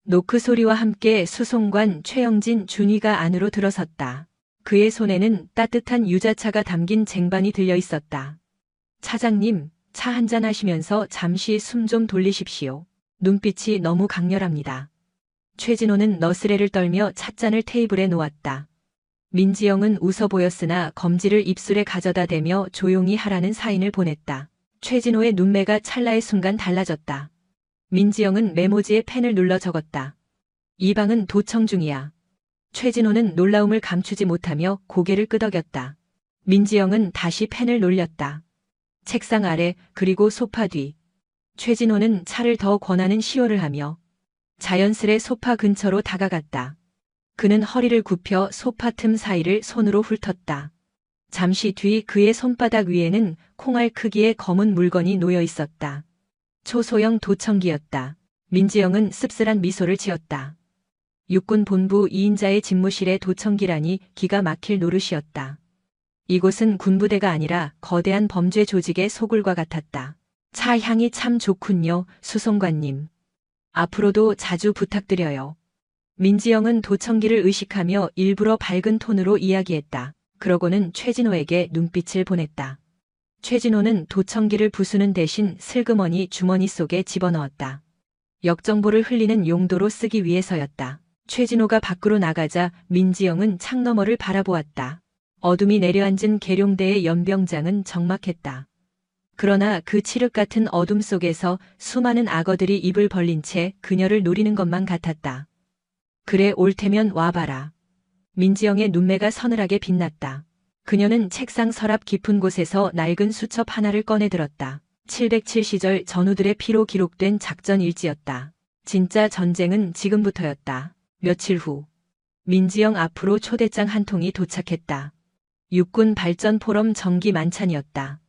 노크 소리와 함께 수송관 최영진 준위가 안으로 들어섰다. 그의 손에는 따뜻한 유자차가 담긴 쟁반이 들려 있었다. 차장님, 차 한잔 하시면서 잠시 숨 좀 돌리십시오. 눈빛이 너무 강렬합니다. 최진호는 너스레를 떨며 찻잔을 테이블에 놓았다. 민지영은 웃어 보였으나 검지를 입술에 가져다 대며 조용히 하라는 사인을 보냈다. 최진호의 눈매가 찰나의 순간 달라졌다. 민지영은 메모지에 펜을 눌러 적었다. 이 방은 도청 중이야. 최진호는 놀라움을 감추지 못하며 고개를 끄덕였다. 민지영은 다시 펜을 놀렸다. 책상 아래 그리고 소파 뒤. 최진호는 차를 더 권하는 시호를 하며 자연스레 소파 근처로 다가갔다. 그는 허리를 굽혀 소파 틈 사이를 손으로 훑었다. 잠시 뒤 그의 손바닥 위에는 콩알 크기의 검은 물건이 놓여 있었다. 초소형 도청기였다. 민지영은 씁쓸한 미소를 지었다. 육군 본부 2인자의 집무실에 도청기라니 기가 막힐 노릇이었다. 이곳은 군부대가 아니라 거대한 범죄 조직의 소굴과 같았다. 차 향이 참 좋군요, 수송관님. 앞으로도 자주 부탁드려요. 민지영은 도청기를 의식하며 일부러 밝은 톤으로 이야기했다. 그러고는 최진호에게 눈빛을 보냈다. 최진호는 도청기를 부수는 대신 슬그머니 주머니 속에 집어넣었다. 역정보를 흘리는 용도로 쓰기 위해서였다. 최진호가 밖으로 나가자 민지영은 창너머를 바라보았다. 어둠이 내려앉은 계룡대의 연병장은 적막했다. 그러나 그 칠흑 같은 어둠 속에서 수많은 악어들이 입을 벌린 채 그녀를 노리는 것만 같았다. 그래 옳테면 와봐라. 민지영의 눈매가 서늘하게 빛났다. 그녀는 책상 서랍 깊은 곳에서 낡은 수첩 하나를 꺼내 들었다. 707시절 전우들의 피로 기록된 작전 일지였다. 진짜 전쟁은 지금부터였다. 며칠 후 민지영 앞으로 초대장 한 통이 도착했다. 육군 발전 포럼 정기 만찬이었다.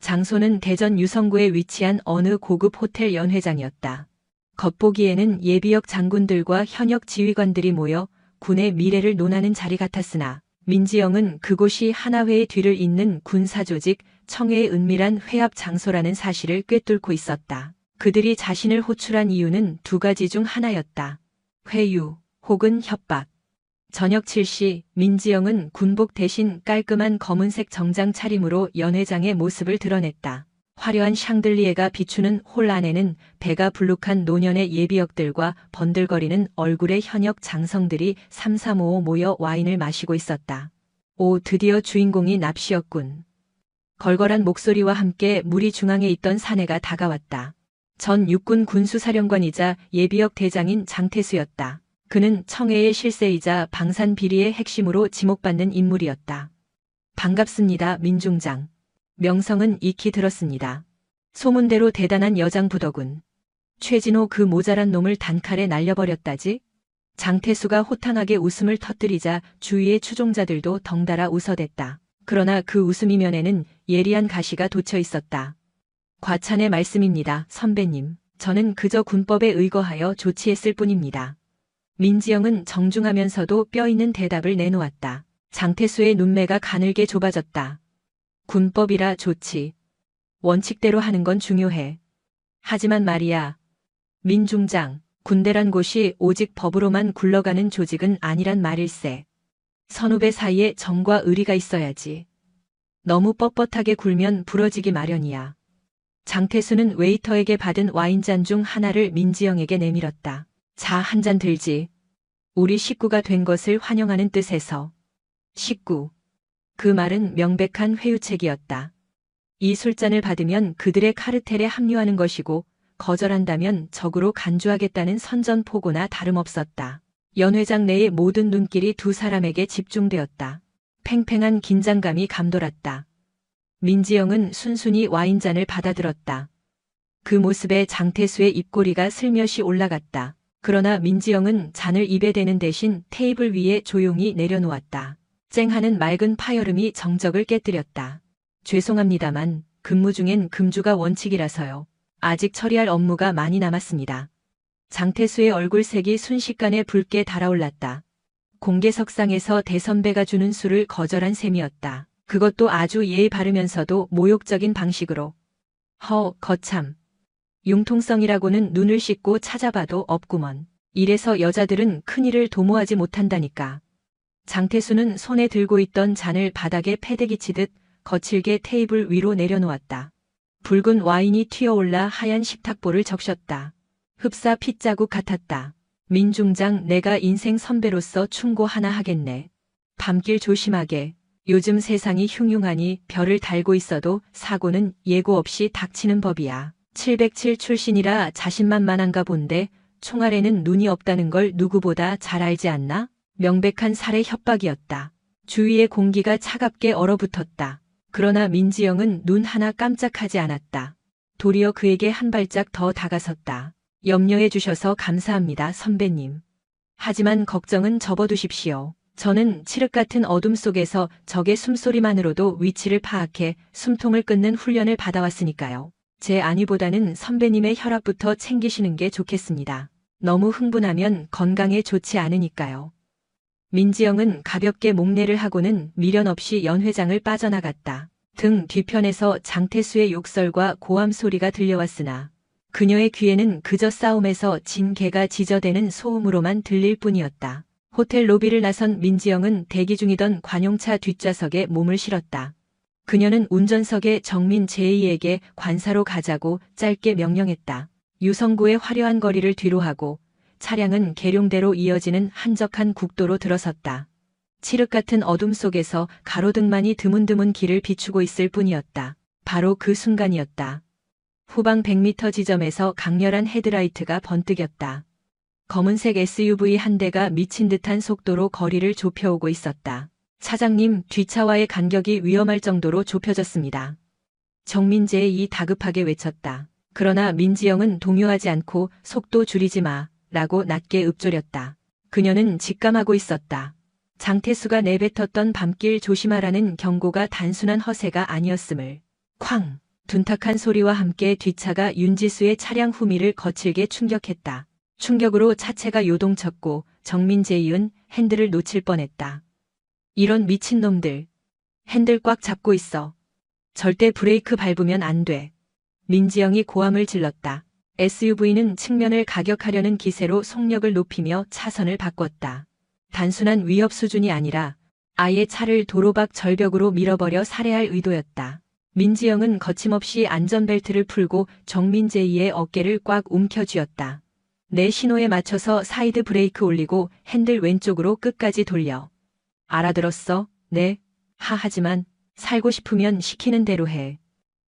장소는 대전 유성구에 위치한 어느 고급 호텔 연회장이었다. 겉보기에는 예비역 장군들과 현역 지휘관들이 모여 군의 미래를 논하는 자리 같았으나 민지영은 그곳이 하나회의 뒤를 잇는 군사조직 청해의 은밀한 회합 장소라는 사실을 꿰뚫고 있었다. 그들이 자신을 호출한 이유는 두 가지 중 하나였다. 회유 혹은 협박. 저녁 7시 민지영은 군복 대신 깔끔한 검은색 정장 차림으로 연회장의 모습을 드러냈다. 화려한 샹들리에가 비추는 홀 안에는 배가 불룩한 노년의 예비역들과 번들거리는 얼굴의 현역 장성들이 삼삼오오 모여 와인을 마시고 있었다. 오, 드디어 주인공이 납시였군. 걸걸한 목소리와 함께 무리 중앙에 있던 사내가 다가왔다. 전 육군 군수사령관이자 예비역 대장인 장태수였다. 그는 청해의 실세이자 방산 비리의 핵심으로 지목받는 인물이었다. 반갑습니다, 민중장. 명성은 익히 들었습니다. 소문대로 대단한 여장부더군. 최진호 그 모자란 놈을 단칼에 날려버렸다지? 장태수가 호탕하게 웃음을 터뜨리자 주위의 추종자들도 덩달아 웃어댔다. 그러나 그 웃음 이면에는 예리한 가시가 돋쳐 있었다. 과찬의 말씀입니다, 선배님. 저는 그저 군법에 의거하여 조치했을 뿐입니다. 민지영은 정중하면서도 뼈있는 대답을 내놓았다. 장태수의 눈매가 가늘게 좁아졌다. 군법이라 좋지. 원칙대로 하는 건 중요해. 하지만 말이야. 민중장, 군대란 곳이 오직 법으로만 굴러가는 조직은 아니란 말일세. 선후배 사이에 정과 의리가 있어야지. 너무 뻣뻣하게 굴면 부러지기 마련이야. 장태수는 웨이터에게 받은 와인잔 중 하나를 민지영에게 내밀었다. 자, 한 잔 들지. 우리 식구가 된 것을 환영하는 뜻에서. 식구. 그 말은 명백한 회유책이었다. 이 술잔을 받으면 그들의 카르텔에 합류하는 것이고 거절한다면 적으로 간주하겠다는 선전포고나 다름없었다. 연회장 내의 모든 눈길이 두 사람에게 집중되었다. 팽팽한 긴장감이 감돌았다. 민지영은 순순히 와인잔을 받아들었다. 그 모습에 장태수의 입꼬리가 슬며시 올라갔다. 그러나 민지영은 잔을 입에 대는 대신 테이블 위에 조용히 내려놓았다. 쨍하는 맑은 파여름이 정적을 깨뜨렸다. 죄송합니다만 근무 중엔 금주가 원칙이라서요. 아직 처리할 업무가 많이 남았습니다. 장태수의 얼굴색이 순식간에 붉게 달아올랐다. 공개석상에서 대선배가 주는 술을 거절한 셈이었다. 그것도 아주 예의 바르면서도 모욕적인 방식으로. 거참. 융통성이라고는 눈을 씻고 찾아봐도 없구먼. 이래서 여자들은 큰일을 도모하지 못한다니까. 장태수는 손에 들고 있던 잔을 바닥에 패대기 치듯 거칠게 테이블 위로 내려놓았다. 붉은 와인이 튀어올라 하얀 식탁보를 적셨다. 흡사 핏자국 같았다. 민중장, 내가 인생 선배로서 충고 하나 하겠네. 밤길 조심하게. 요즘 세상이 흉흉하니 별을 달고 있어도 사고는 예고 없이 닥치는 법이야. 707 출신이라 자신만만한가 본데 총알에는 눈이 없다는 걸 누구보다 잘 알지 않나? 명백한 살해 협박이었다. 주위의 공기가 차갑게 얼어붙었다. 그러나 민지영은 눈 하나 깜짝하지 않았다. 도리어 그에게 한 발짝 더 다가섰다. 염려해 주셔서 감사합니다, 선배님. 하지만 걱정은 접어두십시오. 저는 칠흑 같은 어둠 속에서 적의 숨소리만으로도 위치를 파악해 숨통을 끊는 훈련을 받아왔으니까요. 제 안위보다는 선배님의 혈압부터 챙기시는 게 좋겠습니다. 너무 흥분하면 건강에 좋지 않으니까요. 민지영은 가볍게 목례를 하고는 미련 없이 연회장을 빠져나갔다. 등 뒤편에서 장태수의 욕설과 고함 소리가 들려왔으나 그녀의 귀에는 그저 싸움에서 진 개가 짖어대는 소음으로만 들릴 뿐이었다. 호텔 로비를 나선 민지영은 대기 중이던 관용차 뒷좌석에 몸을 실었다. 그녀는 운전석에 정민 제2에게 관사로 가자고 짧게 명령했다. 유성구의 화려한 거리를 뒤로하고 차량은 계룡대로 이어지는 한적한 국도로 들어섰다. 칠흑 같은 어둠 속에서 가로등만이 드문드문 길을 비추고 있을 뿐이었다. 바로 그 순간이었다. 후방 100m 지점에서 강렬한 헤드라이트가 번뜩였다. 검은색 SUV 한 대가 미친 듯한 속도로 거리를 좁혀오고 있었다. 차장님, 뒷차와의 간격이 위험할 정도로 좁혀졌습니다. 정민재이 다급하게 외쳤다. 그러나 민지영은 동요하지 않고 속도 줄이지 마, 라고 낮게 읊조렸다. 그녀는 직감하고 있었다. 장태수가 내뱉었던 밤길 조심하라는 경고가 단순한 허세가 아니었음을. 쾅! 둔탁한 소리와 함께 뒷차가 윤지수의 차량 후미를 거칠게 충격했다. 충격으로 차체가 요동쳤고 정민재이은 핸들을 놓칠 뻔했다. 이런 미친놈들. 핸들 꽉 잡고 있어. 절대 브레이크 밟으면 안 돼. 민지영이 고함을 질렀다. SUV는 측면을 가격하려는 기세로 속력을 높이며 차선을 바꿨다. 단순한 위협 수준이 아니라 아예 차를 도로 밖 절벽으로 밀어버려 살해할 의도였다. 민지영은 거침없이 안전벨트를 풀고 정민재이의 어깨를 꽉 움켜쥐었다. 내 신호에 맞춰서 사이드 브레이크 올리고 핸들 왼쪽으로 끝까지 돌려. 알아들었어? 네. 하지만 살고 싶으면 시키는 대로 해.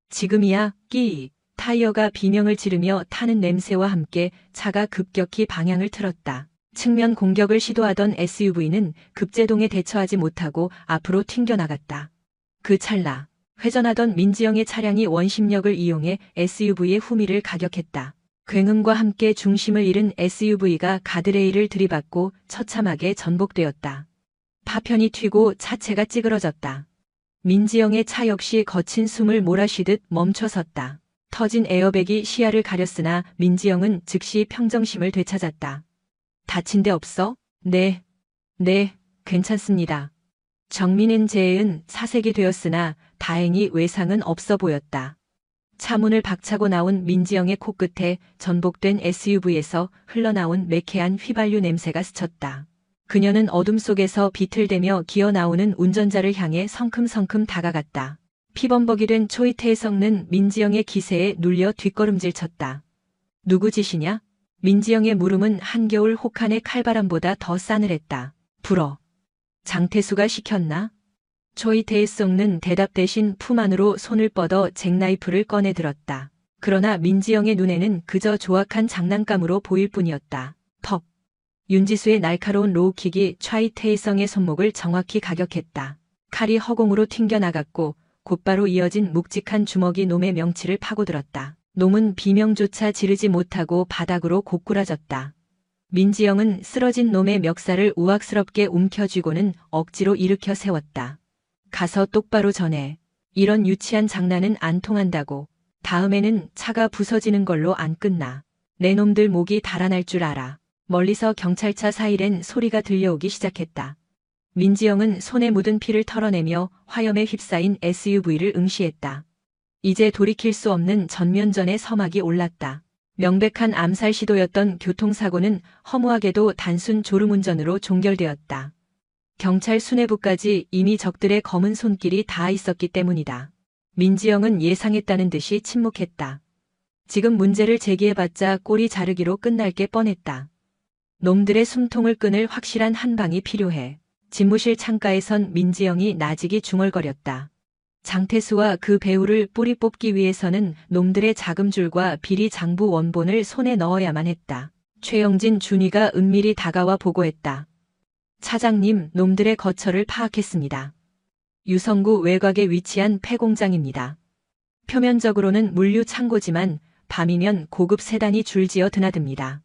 지금이야. 끼. 타이어가 비명을 지르며 타는 냄새와 함께 차가 급격히 방향을 틀었다. 측면 공격을 시도하던 SUV는 급제동에 대처하지 못하고 앞으로 튕겨나갔다. 그 찰나 회전하던 민지영의 차량이 원심력을 이용해 SUV의 후미를 가격했다. 굉음과 함께 중심을 잃은 SUV가 가드레일을 들이받고 처참하게 전복되었다. 파편이 튀고 차체가 찌그러졌다. 민지영의 차 역시 거친 숨을 몰아쉬듯 멈춰섰다. 터진 에어백이 시야를 가렸으나 민지영은 즉시 평정심을 되찾았다. 다친 데 없어? 네, 괜찮습니다. 정민은 재은 사색이 되었으나 다행히 외상은 없어 보였다. 차문을 박차고 나온 민지영의 코끝에 전복된 SUV에서 흘러나온 매캐한 휘발유 냄새가 스쳤다. 그녀는 어둠 속에서 비틀대며 기어 나오는 운전자를 향해 성큼성큼 다가갔다. 피범벅이 된 초이태에 섞는 민지영의 기세에 눌려 뒷걸음질 쳤다. 누구 짓이냐? 민지영의 물음은 한겨울 혹한의 칼바람보다 더 싸늘했다. 불어. 장태수가 시켰나? 초이태성는 대답 대신 품 안으로 손을 뻗어 잭나이프를 꺼내 들었다. 그러나 민지영의 눈에는 그저 조악한 장난감으로 보일 뿐이었다. 퍽. 윤지수의 날카로운 로우킥이 차이태성의 손목을 정확히 가격했다. 칼이 허공으로 튕겨나갔고 곧바로 이어진 묵직한 주먹이 놈의 명치를 파고들었다. 놈은 비명조차 지르지 못하고 바닥으로 고꾸라졌다. 민지영은 쓰러진 놈의 멱살을 우악스럽게 움켜쥐고는 억지로 일으켜 세웠다. 가서 똑바로 전해. 이런 유치한 장난은 안 통한다고. 다음에는 차가 부서지는 걸로 안 끝나. 내 놈들 목이 달아날 줄 알아. 멀리서 경찰차 사이렌 소리가 들려오기 시작했다. 민지영은 손에 묻은 피를 털어내며 화염에 휩싸인 SUV를 응시했다. 이제 돌이킬 수 없는 전면전의 서막이 올랐다. 명백한 암살 시도였던 교통사고는 허무하게도 단순 졸음운전으로 종결되었다. 경찰 수뇌부까지 이미 적들의 검은 손길이 닿아 있었기 때문이다. 민지영은 예상했다는 듯이 침묵했다. 지금 문제를 제기해봤자 꼬리 자르기로 끝날 게 뻔했다. 놈들의 숨통을 끊을 확실한 한 방이 필요해. 집무실 창가에선 민지영이 나직이 중얼거렸다. 장태수와 그 배우를 뿌리 뽑기 위해서는 놈들의 자금줄과 비리 장부 원본을 손에 넣어야만 했다. 최영진 준이가 은밀히 다가와 보고했다. 차장님, 놈들의 거처를 파악했습니다. 유성구 외곽에 위치한 폐공장입니다. 표면적으로는 물류 창고지만 밤이면 고급 세단이 줄지어 드나듭니다.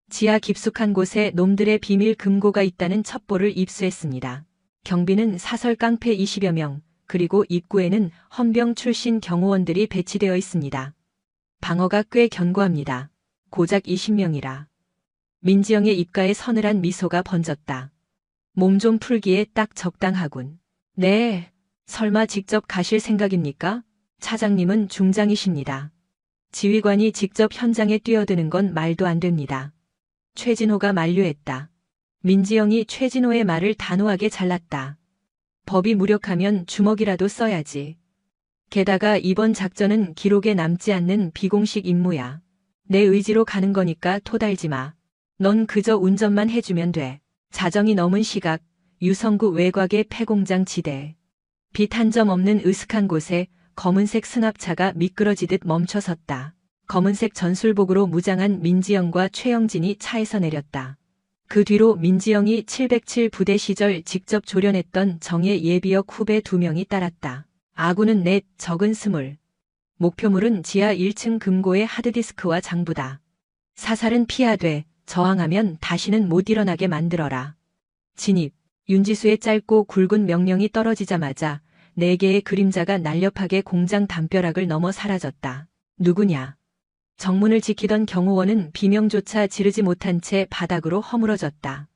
지하 깊숙한 곳에 놈들의 비밀 금고가 있다는 첩보를 입수했습니다. 경비는 사설 깡패 20여 명, 그리고 입구에는 헌병 출신 경호원들이 배치되어 있습니다. 방어가 꽤 견고합니다. 고작 20명이라. 민지영의 입가에 서늘한 미소가 번졌다. 몸 좀 풀기에 딱 적당하군. 네, 설마 직접 가실 생각입니까? 차장님은 중장이십니다. 지휘관이 직접 현장에 뛰어드는 건 말도 안 됩니다. 최진호가 만류했다. 민지영이 최진호의 말을 단호하게 잘랐다. 법이 무력하면 주먹이라도 써야지. 게다가 이번 작전은 기록에 남지 않는 비공식 임무야. 내 의지로 가는 거니까 토달지 마. 넌 그저 운전만 해주면 돼. 자정이 넘은 시각, 유성구 외곽의 폐공장 지대. 빛 한 점 없는 으슥한 곳에 검은색 승합차가 미끄러지듯 멈춰섰다. 검은색 전술복으로 무장한 민지영과 최영진이 차에서 내렸다. 그 뒤로 민지영이 707 부대 시절 직접 조련했던 정예 예비역 후배 2명이 따랐다. 아군은 넷, 적은 20. 목표물은 지하 1층 금고의 하드디스크와 장부다. 사살은 피하되 저항하면 다시는 못 일어나게 만들어라. 진입. 윤지수의 짧고 굵은 명령이 떨어지자마자 4개의 그림자가 날렵하게 공장 담벼락을 넘어 사라졌다. 누구냐? 정문을 지키던 경호원은 비명조차 지르지 못한 채 바닥으로 허물어졌다.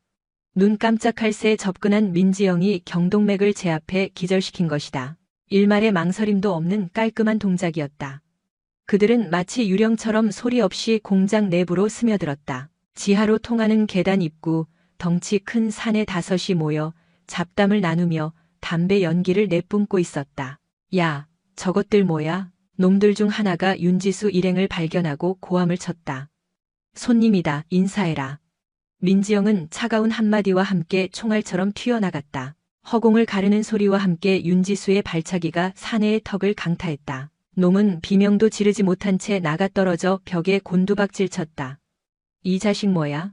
눈 깜짝할 새 접근한 민지영이 경동맥을 제압해 기절시킨 것이다. 일말의 망설임도 없는 깔끔한 동작이었다. 그들은 마치 유령처럼 소리 없이 공장 내부로 스며들었다. 지하로 통하는 계단 입구, 덩치 큰 사내 5이 모여 잡담을 나누며 담배 연기를 내뿜고 있었다. 야, 저것들 뭐야? 놈들 중 하나가 윤지수 일행을 발견하고 고함을 쳤다. 손님이다, 인사해라. 민지영은 차가운 한마디와 함께 총알처럼 튀어나갔다. 허공을 가르는 소리와 함께 윤지수의 발차기가 사내의 턱을 강타했다. 놈은 비명도 지르지 못한 채 나가떨어져 벽에 곤두박질 쳤다. 이 자식 뭐야?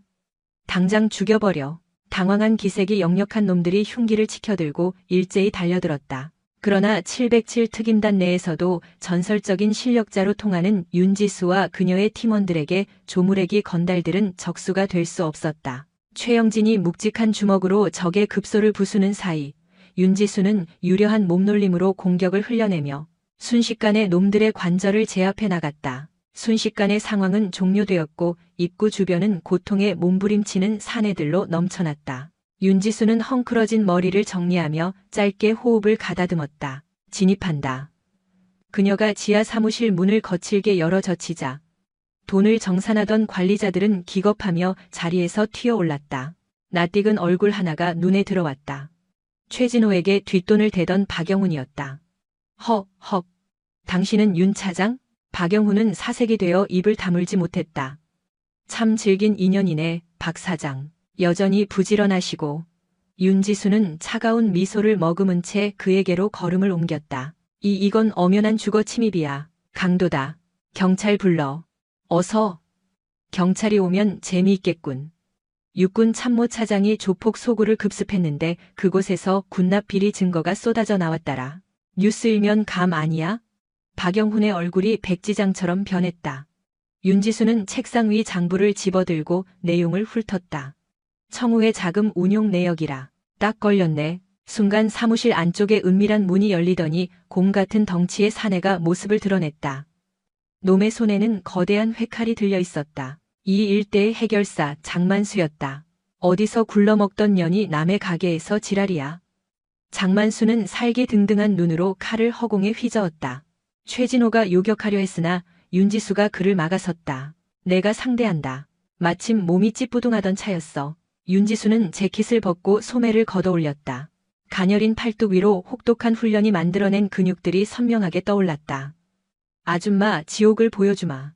당장 죽여버려. 당황한 기색이 역력한 놈들이 흉기를 치켜들고 일제히 달려들었다. 그러나 707 특임단 내에서도 전설적인 실력자로 통하는 윤지수와 그녀의 팀원들에게 조무래기 건달들은 적수가 될 수 없었다. 최영진이 묵직한 주먹으로 적의 급소를 부수는 사이 윤지수는 유려한 몸놀림으로 공격을 흘려내며 순식간에 놈들의 관절을 제압해 나갔다. 순식간에 상황은 종료되었고 입구 주변은 고통에 몸부림치는 사내들로 넘쳐났다. 윤지수는 헝클어진 머리를 정리하며 짧게 호흡을 가다듬었다. 진입한다. 그녀가 지하 사무실 문을 거칠게 열어 젖히자 돈을 정산하던 관리자들은 기겁하며 자리에서 튀어올랐다. 낯익은 얼굴 하나가 눈에 들어왔다. 최진호에게 뒷돈을 대던 박영훈이었다. 헉. 당신은 윤 차장? 박영훈은 사색이 되어 입을 다물지 못했다. 참 질긴 인연이네, 박 사장. 여전히 부지런하시고 윤지수는 차가운 미소를 머금은 채 그에게로 걸음을 옮겼다. 이건 엄연한 주거 침입이야. 강도다. 경찰 불러. 어서. 경찰이 오면 재미있겠군. 육군 참모차장이 조폭 소굴을 급습했는데 그곳에서 군납 비리 증거가 쏟아져 나왔다라. 뉴스 일면 감 아니야? 박영훈의 얼굴이 백지장처럼 변했다. 윤지수는 책상 위 장부를 집어들고 내용을 훑었다. 청우회 자금 운용 내역이라. 딱 걸렸네. 순간 사무실 안쪽에 은밀한 문이 열리더니 곰 같은 덩치의 사내가 모습을 드러냈다. 놈의 손에는 거대한 회칼이 들려 있었다. 이 일대의 해결사 장만수였다. 어디서 굴러먹던 년이 남의 가게에서 지랄이야. 장만수는 살기등등한 눈으로 칼을 허공에 휘저었다. 최진호가 요격하려 했으나 윤지수가 그를 막아섰다. 내가 상대한다. 마침 몸이 찌뿌둥하던 차였어. 윤지수는 재킷을 벗고 소매를 걷어올렸다. 가녀린 팔뚝 위로 혹독한 훈련이 만들어낸 근육들이 선명하게 떠올랐다. 아줌마 지옥을 보여주마.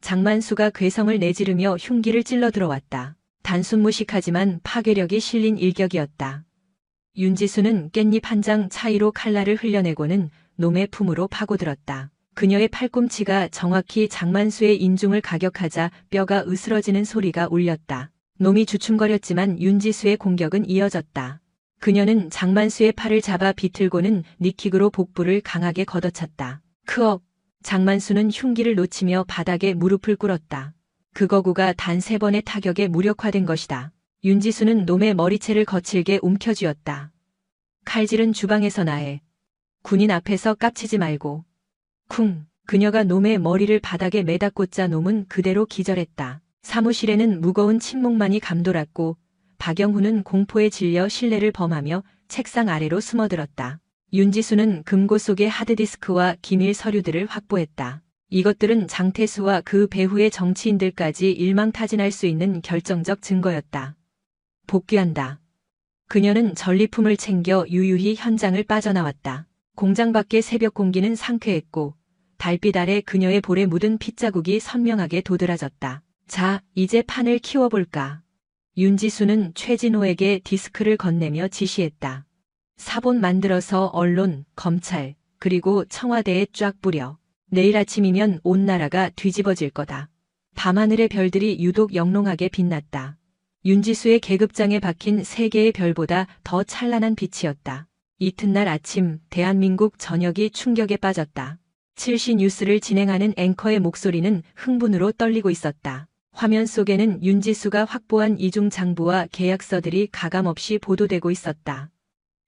장만수가 괴성을 내지르며 흉기를 찔러 들어왔다. 단순 무식하지만 파괴력이 실린 일격이었다. 윤지수는 깻잎 한 장 차이로 칼날을 흘려내고는 놈의 품으로 파고들었다. 그녀의 팔꿈치가 정확히 장만수의 인중을 가격하자 뼈가 으스러지는 소리가 울렸다. 놈이 주춤거렸지만 윤지수의 공격은 이어졌다. 그녀는 장만수의 팔을 잡아 비틀고는 니킥으로 복부를 강하게 걷어찼다. 크억! 장만수는 흉기를 놓치며 바닥에 무릎을 꿇었다. 그 거구가 단 3번의 타격에 무력화된 것이다. 윤지수는 놈의 머리채를 거칠게 움켜쥐었다. 칼질은 주방에서 나해. 군인 앞에서 깝치지 말고. 쿵! 그녀가 놈의 머리를 바닥에 매다 꽂자 놈은 그대로 기절했다. 사무실에는 무거운 침묵만이 감돌았고 박영훈은 공포에 질려 실내를 범하며 책상 아래로 숨어들었다. 윤지수는 금고 속의 하드디스크와 기밀 서류들을 확보했다. 이것들은 장태수와 그 배후의 정치인들까지 일망타진할 수 있는 결정적 증거였다. 복귀한다. 그녀는 전리품을 챙겨 유유히 현장을 빠져나왔다. 공장 밖의 새벽 공기는 상쾌했고 달빛 아래 그녀의 볼에 묻은 핏자국이 선명하게 도드라졌다. 자, 이제 판을 키워볼까. 윤지수는 최진호에게 디스크를 건네며 지시했다. 사본 만들어서 언론, 검찰, 그리고 청와대에 쫙 뿌려. 내일 아침이면 온 나라가 뒤집어질 거다. 밤하늘의 별들이 유독 영롱하게 빛났다. 윤지수의 계급장에 박힌 3개의 별보다 더 찬란한 빛이었다. 이튿날 아침 대한민국 전역이 충격에 빠졌다. 7시 뉴스를 진행하는 앵커의 목소리는 흥분으로 떨리고 있었다. 화면 속에는 윤지수가 확보한 이중 장부와 계약서들이 가감없이 보도되고 있었다.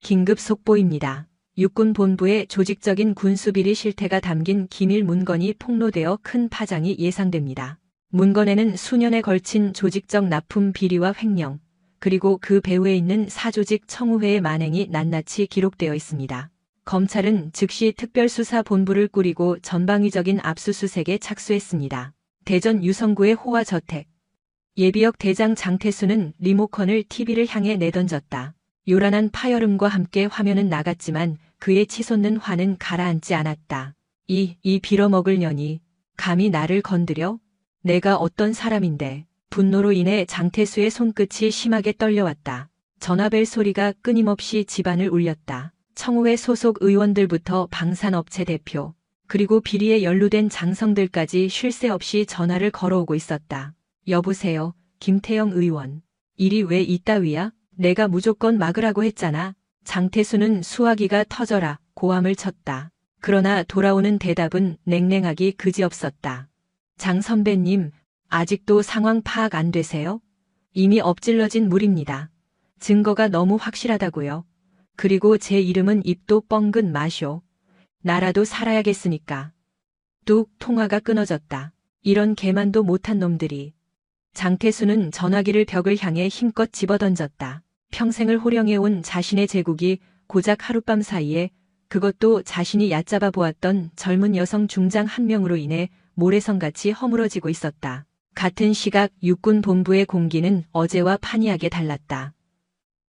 긴급 속보입니다. 육군 본부의 조직적인 군수비리 실태가 담긴 기밀 문건이 폭로되어 큰 파장이 예상됩니다. 문건에는 수년에 걸친 조직적 납품 비리와 횡령, 그리고 그 배후에 있는 사조직 청우회의 만행이 낱낱이 기록되어 있습니다. 검찰은 즉시 특별수사본부를 꾸리고 전방위적인 압수수색에 착수했습니다. 대전 유성구의 호화 저택. 예비역 대장 장태수는 리모컨을 TV를 향해 내던졌다. 요란한 파열음과 함께 화면은 나갔지만 그의 치솟는 화는 가라앉지 않았다. 이 빌어먹을 년이 감히 나를 건드려? 내가 어떤 사람인데. 분노로 인해 장태수의 손끝이 심하게 떨려왔다. 전화벨 소리가 끊임없이 집안을 울렸다. 청우회 소속 의원들부터 방산업체 대표, 그리고 비리에 연루된 장성들까지 쉴 새 없이 전화를 걸어오고 있었다. 여보세요, 김태영 의원. 일이 왜 이따위야? 내가 무조건 막으라고 했잖아. 장태수는 수화기가 터져라 고함을 쳤다. 그러나 돌아오는 대답은 냉랭하기 그지없었다. 장 선배님, 아직도 상황 파악 안 되세요? 이미 엎질러진 물입니다. 증거가 너무 확실하다고요. 그리고 제 이름은 입도 뻥긋 마쇼. 나라도 살아야겠으니까. 뚝 통화가 끊어졌다. 이런 개만도 못한 놈들이. 장태수는 전화기를 벽을 향해 힘껏 집어던졌다. 평생을 호령해온 자신의 제국이 고작 하룻밤 사이에, 그것도 자신이 얕잡아 보았던 젊은 여성 중장 한 명으로 인해 모래성같이 허물어지고 있었다. 같은 시각 육군 본부의 공기는 어제와 판이하게 달랐다.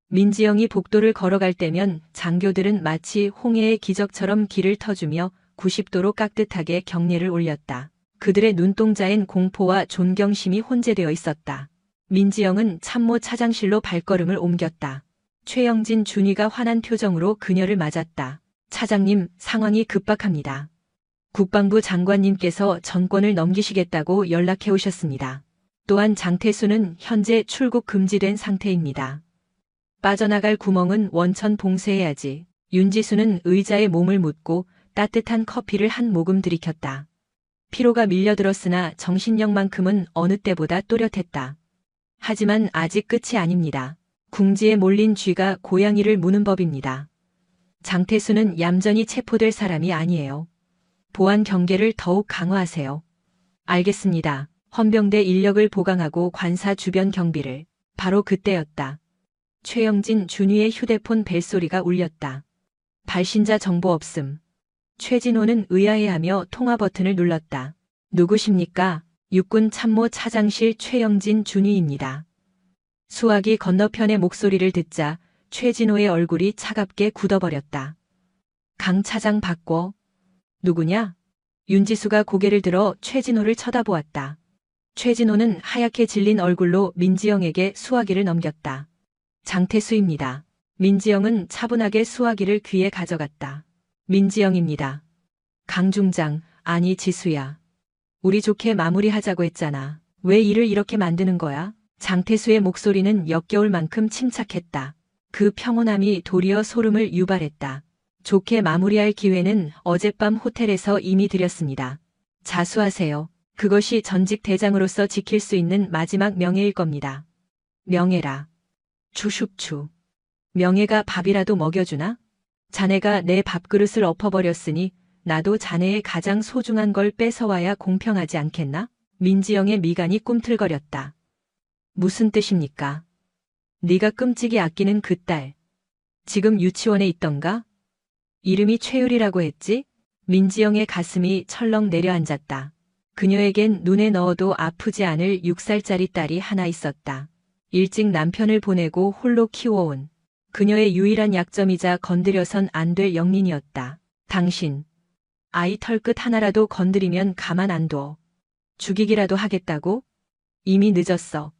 민지영이 복도를 걸어갈 때면 장교들은 마치 홍해의 기적처럼 길을 터주며 90도로 깍듯하게 경례를 올렸다. 그들의 눈동자엔 공포와 존경심이 혼재되어 있었다. 민지영은 참모 차장실로 발걸음을 옮겼다. 최영진 준이가 화난 표정으로 그녀를 맞았다. 차장님, 상황이 급박합니다. 국방부 장관님께서 전권을 넘기시겠다고 연락해 오셨습니다. 또한 장태수는 현재 출국 금지된 상태입니다. 빠져나갈 구멍은 원천 봉쇄해야지. 윤지수는 의자에 몸을 묻고 따뜻한 커피를 한 모금 들이켰다. 피로가 밀려들었으나 정신력만큼은 어느 때보다 또렷했다. 하지만 아직 끝이 아닙니다. 궁지에 몰린 쥐가 고양이를 무는 법입니다. 장태수는 얌전히 체포될 사람이 아니에요. 보안 경계를 더욱 강화하세요. 알겠습니다. 헌병대 인력을 보강하고 관사 주변 경비를. 바로 그때였다. 최영진 준위의 휴대폰 벨소리가 울렸다. 발신자 정보 없음. 최진호는 의아해하며 통화 버튼을 눌렀다. 누구십니까? 육군 참모 차장실 최영진 준위입니다. 수화기 건너편의 목소리를 듣자 최진호의 얼굴이 차갑게 굳어버렸다. 강 차장 바꿔. 누구냐? 윤지수가 고개를 들어 최진호를 쳐다보았다. 최진호는 하얗게 질린 얼굴로 민지영에게 수화기를 넘겼다. 장태수입니다. 민지영은 차분하게 수화기를 귀에 가져갔다. 민지영입니다. 강 중장, 아니 지수야. 우리 좋게 마무리하자고 했잖아. 왜 일을 이렇게 만드는 거야? 장태수의 목소리는 역겨울 만큼 침착했다. 그 평온함이 도리어 소름을 유발했다. 좋게 마무리할 기회는 어젯밤 호텔에서 이미 드렸습니다. 자수하세요. 그것이 전직 대장으로서 지킬 수 있는 마지막 명예일 겁니다. 명예라. 추슉추. 명예가 밥이라도 먹여주나? 자네가 내 밥그릇을 엎어버렸으니 나도 자네의 가장 소중한 걸 뺏어와야 공평하지 않겠나? 민지영의 미간이 꿈틀거렸다. 무슨 뜻입니까? 네가 끔찍이 아끼는 그 딸. 지금 유치원에 있던가? 이름이 최율이라고 했지? 민지영의 가슴이 철렁 내려앉았다. 그녀에겐 눈에 넣어도 아프지 않을 6살짜리 딸이 하나 있었다. 일찍 남편을 보내고 홀로 키워온 그녀의 유일한 약점이자 건드려선 안 될 영린이었다. 당신, 아이 털끝 하나라도 건드리면 가만 안 둬. 죽이기라도 하겠다고? 이미 늦었어.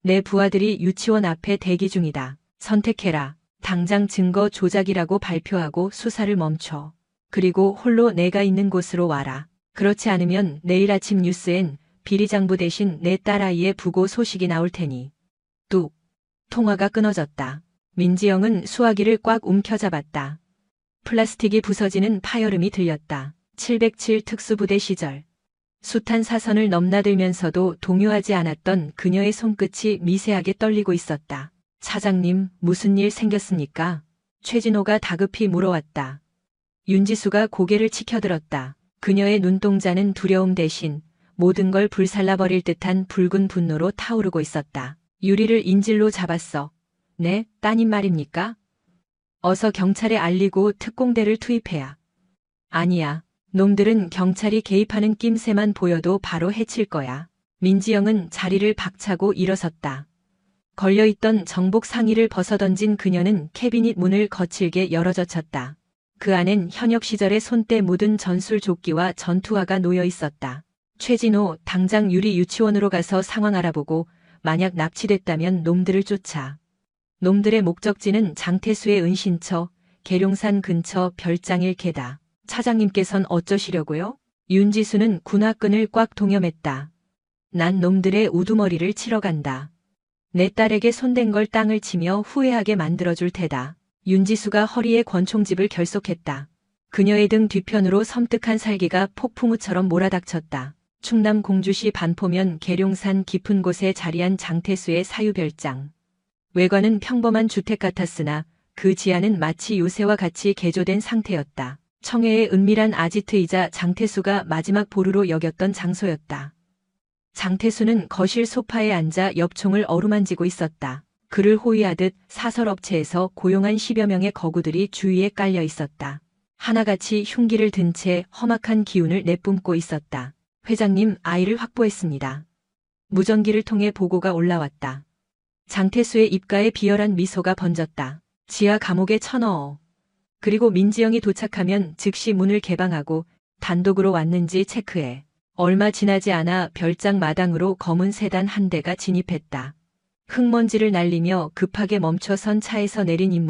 내 부하들이 유치원 앞에 대기 중이다. 선택해라. 당장 증거 조작이라고 발표하고 수사를 멈춰. 그리고 홀로 내가 있는 곳으로 와라. 그렇지 않으면 내일 아침 뉴스엔 비리장부 대신 내 딸아이의 부고 소식이 나올 테니. 뚝. 통화가 끊어졌다. 민지영은 수화기를 꽉 움켜잡았다. 플라스틱이 부서지는 파열음이 들렸다. 707 특수부대 시절. 숱한 사선을 넘나들면서도 동요하지 않았던 그녀의 손끝이 미세하게 떨리고 있었다. 차장님, 무슨 일 생겼습니까? 최진호가 다급히 물어왔다. 윤지수가 고개를 치켜들었다. 그녀의 눈동자는 두려움 대신 모든 걸 불살라버릴 듯한 붉은 분노로 타오르고 있었다. 유리를 인질로 잡았어. 네, 따님 말입니까? 어서 경찰에 알리고 특공대를 투입해야. 아니야. 놈들은 경찰이 개입하는 낌새만 보여도 바로 해칠 거야. 민지영은 자리를 박차고 일어섰다. 걸려있던 정복 상의를 벗어던진 그녀는 캐비닛 문을 거칠게 열어젖혔다. 그 안엔 현역 시절의 손때 묻은 전술조끼와 전투화가 놓여 있었다. 최진호, 당장 유리 유치원으로 가서 상황 알아보고 만약 납치됐다면 놈들을 쫓아. 놈들의 목적지는 장태수의 은신처, 계룡산 근처 별장일 개다. 차장님께선 어쩌시려고요? 윤지수는 군화끈을 꽉 동여맸다. 난 놈들의 우두머리를 치러 간다. 내 딸에게 손댄 걸 땅을 치며 후회하게 만들어줄 테다. 윤지수가 허리에 권총집을 결속했다. 그녀의 등 뒤편으로 섬뜩한 살기가 폭풍우처럼 몰아닥쳤다. 충남 공주시 반포면 계룡산 깊은 곳에 자리한 장태수의 사유별장. 외관은 평범한 주택 같았으나 그 지하는 마치 요새와 같이 개조된 상태였다. 청해의 은밀한 아지트이자 장태수가 마지막 보루로 여겼던 장소였다. 장태수는 거실 소파에 앉아 엽총을 어루만지고 있었다. 그를 호위하듯 사설업체에서 고용한 10여 명의 거구들이 주위에 깔려 있었다. 하나같이 흉기를 든 채 험악한 기운을 내뿜고 있었다. 회장님, 아이를 확보했습니다. 무전기를 통해 보고가 올라왔다. 장태수의 입가에 비열한 미소가 번졌다. 지하 감옥에 쳐넣어. 그리고 민지영이 도착하면 즉시 문을 개방하고 단독으로 왔는지 체크해. 얼마 지나지 않아 별장 마당으로 검은 세단 한 대가 진입했다. 흙먼지를 날리며 급하게 멈춰선 차에서 내린 인물은